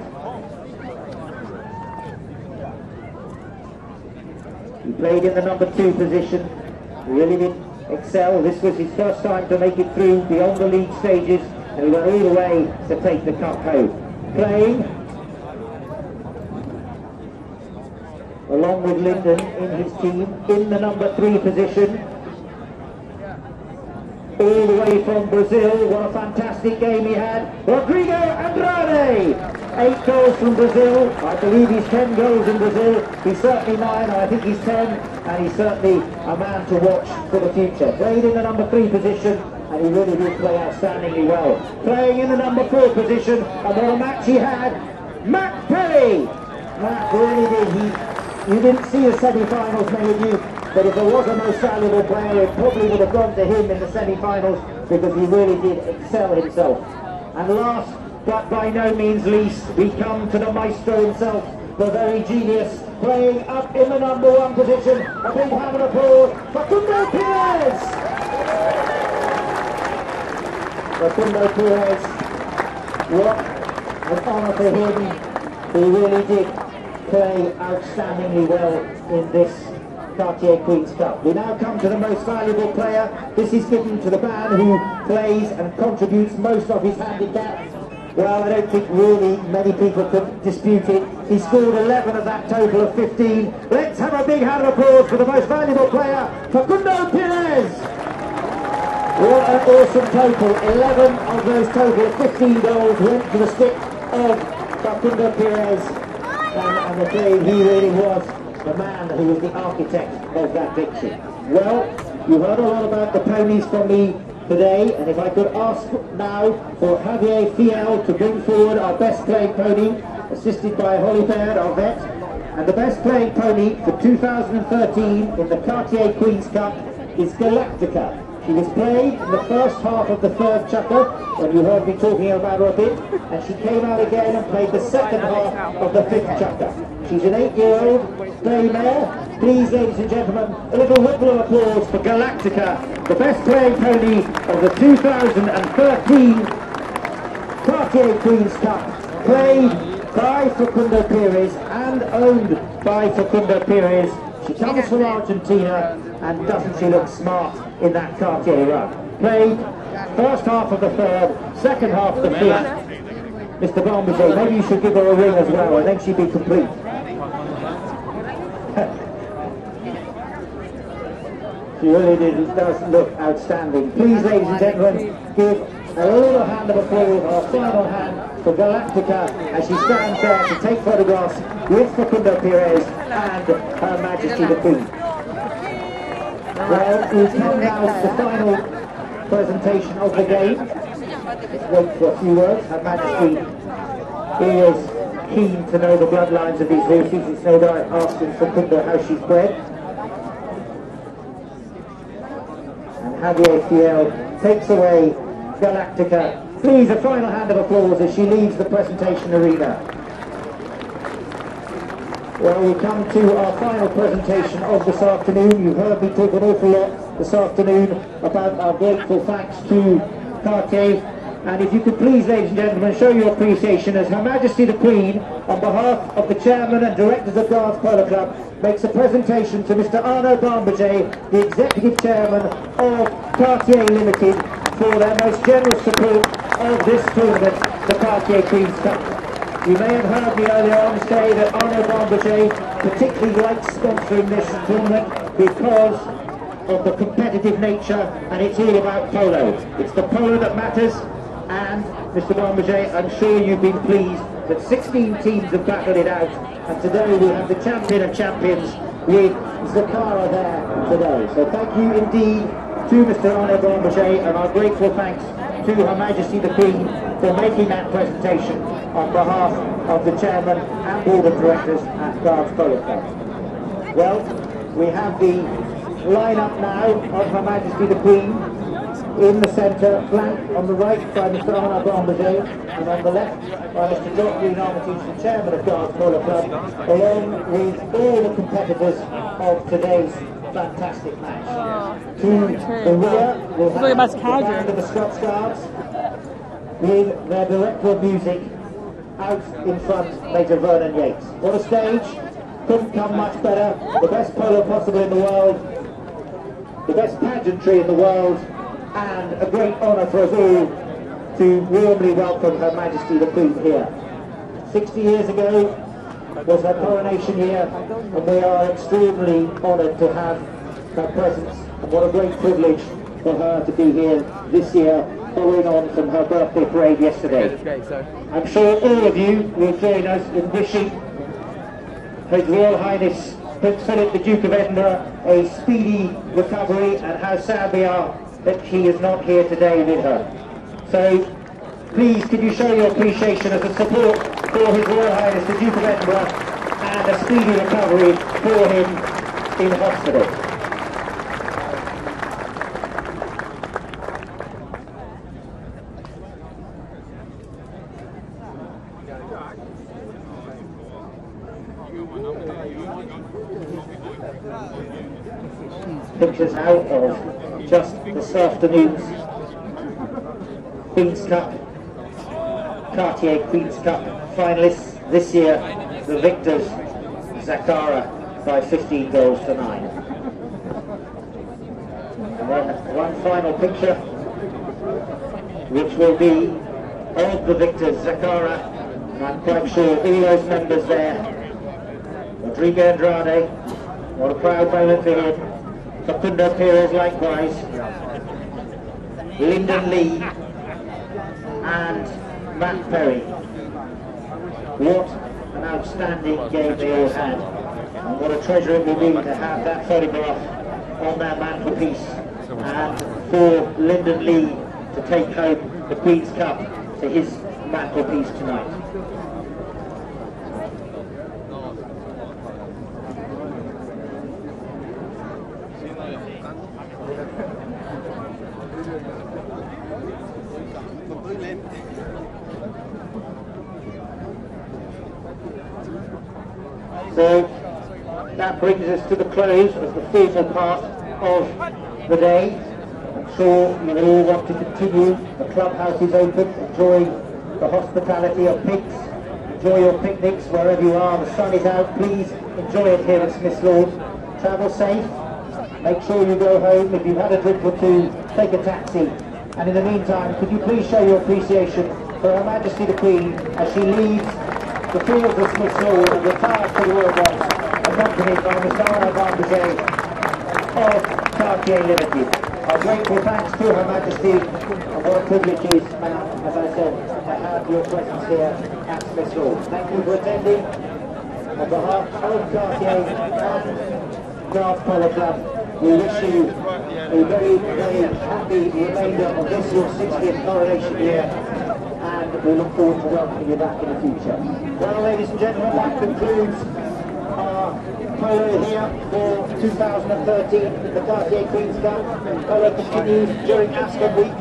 He played in the number 2 position, really did excel. This was his first time to make it through beyond the league stages, and he went all the way to take the cup home. Playing along with Lyndon in his team in the number 3 position, all the way from Brazil. What a fantastic game he had, Rodrigo Andrade. 8 goals from Brazil. I believe he's 10 goals in Brazil. He's certainly 9, I think he's 10, and he's certainly a man to watch for the future. Played in the number 3 position, and he really did play outstandingly well. Playing in the number 4 position, and what a match he had, Matt Perry. Matt really did. You didn't see the semi-finals, many of you, but if there was a most valuable player, it probably would have gone to him in the semi-finals, because he really did excel himself. And last, but by no means least, we come to the maestro himself, the very genius, playing up in the number 1 position. A big hand of applause for Facundo Perez. Facundo Perez, what an honour for him. He really did play outstandingly well in this Cartier Queen's Cup. We now come to the most valuable player. This is given to the man who plays and contributes most of his handicap. Well, I don't think really many people could dispute it. He scored 11 of that total of 15. Let's have a big hand of applause for the most valuable player, Facundo Perez. What an awesome total. 11 of those total of 15 goals went to the stick of Facundo Perez. And I'm afraid he really was the man who was the architect of that victory. Well, you heard a lot about the ponies from me today, and if I could ask now for Javier Fiel to bring forward our best playing pony, assisted by Holly Baird, our vet, and the best playing pony for 2013 in the Cartier Queen's Cup is Galactica. She was played in the first half of the third chukker, when you heard me talking about her a bit, and she came out again and played the second half of the fifth chukker. She's an 8-year-old play mare. Please, ladies and gentlemen, a little ripple of applause for Galactica, the best playing pony of the 2013 Cartier Queen's Cup, played by Facundo Perez and owned by Facundo Perez. She comes from Argentina, and doesn't she look smart in that Cartier run? Played first half of the third, second half of the fifth. Mr. Bombardier, maybe you should give her a ring as well, and then she'd be complete. She really does look outstanding. Please, ladies and gentlemen, give a little hand of applause, our final hand for Galactica, as she stands there to take photographs with Facundo Perez and Her Majesty the Queen. Well, we come now to the final presentation of the game. Let's wait for a few words. Her Majesty is keen to know the bloodlines of these horses. It's no doubt asking Facundo how she's bred. And Javier Fiel takes away Galactica. Please, a final hand of applause as she leaves the presentation arena. Well, we come to our final presentation of this afternoon. You've heard me talk an awful lot this afternoon about our grateful thanks to Cartier. And if you could please, ladies and gentlemen, show your appreciation as Her Majesty the Queen, on behalf of the Chairman and Directors of Guards Polo Club, makes a presentation to Mr. Arnaud Bombardier, the Executive Chairman of Cartier Limited, for their most generous support of this tournament, the Cartier Queen's Cup. You may have heard me earlier on say that Arnaud Bombardier particularly likes sponsoring this tournament because of the competitive nature, and it's all about polo. It's the polo that matters, and Mr. Bombardier, I'm sure you've been pleased that 16 teams have battled it out, and today we have the champion of champions with Zacara there today. So thank you indeed to Mr. Arnaud Bombardier, and our grateful thanks to Her Majesty the Queen for making that presentation on behalf of the Chairman and Board of Directors at Guards Polo Club. Well, we have the line-up now of Her Majesty the Queen. In the centre, flanked on the right by Mr. Arnaud Bombardier, and on the left by Mr. Geoffrey Armitage, the Chairman of Guards Polo Club, along with all the competitors of today's fantastic match. To the rear, we'll have the band of the Scots Guards, with their Director of Music out in front, Major Vernon Yates. What a stage, couldn't come much better, the best polo possible in the world, the best pageantry in the world, and a great honour for us all to warmly welcome Her Majesty the Queen here. 60 years ago was her coronation year, and we are extremely honoured to have her presence, and what a great privilege for her to be here this year, following on from her birthday parade yesterday. I'm sure all of you will join us in wishing His Royal Highness Prince Philip, the Duke of Edinburgh, a speedy recovery, and how sad we are that she is not here today with her. So please, could you show your appreciation as a support for His Royal Highness the Duke of Edinburgh, and a speedy recovery for him in hospital. Pictures now of just this afternoon's Queen's Cup, Cartier Queen's Cup finalists. This year, the victors, Zacara, by 15 goals to 9. And then one final picture, which will be of the victors, Zacara, and I'm quite sure all those members there, Rodrigo Andrade, what a proud moment for him, Facundo Perez likewise, Lyndon Lee, and Matt Perry. What an outstanding game they all had, and what a treasure it will be to have that photograph on their mantelpiece, and for Lyndon Lee to take home the Queen's Cup to his mantelpiece tonight. So that brings us to the close of the formal part of the day. I'm sure you will all want to continue. The clubhouse is open. Enjoy the hospitality of pigs. Enjoy your picnics wherever you are. The sun is out. Please enjoy it here at Smith's Lord. Travel safe. Make sure you go home. If you've had a drink or two, take a taxi. And in the meantime, could you please show your appreciation for Her Majesty the Queen as she leaves the fields of Smith's Lord and retires to the Royal Box, accompanied by Mr. Arnaud Barbeget of Cartier Limited. Our grateful thanks to Her Majesty, and what a privilege it is, as I said, to have your presence here at Smith's Lord. Thank you for attending. On behalf of Cartier and Darts Polo Club, we wish you a very, very happy remainder of this your 60th coronation year, and we look forward to welcoming you back in the future. Well, ladies and gentlemen, that concludes our polo here for 2013, the Cartier Queen's Cup. Polo continues during Ascot Week.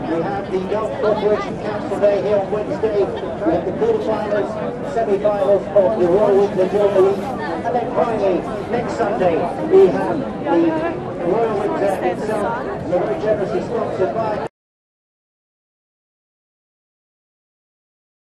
We have the Golf Corporation Council Day here on Wednesday. We have the quarterfinals, semi-finals of the Royal Windsor during the week. And then finally, next Sunday, we have the Royal Windsor itself, very generously sponsored by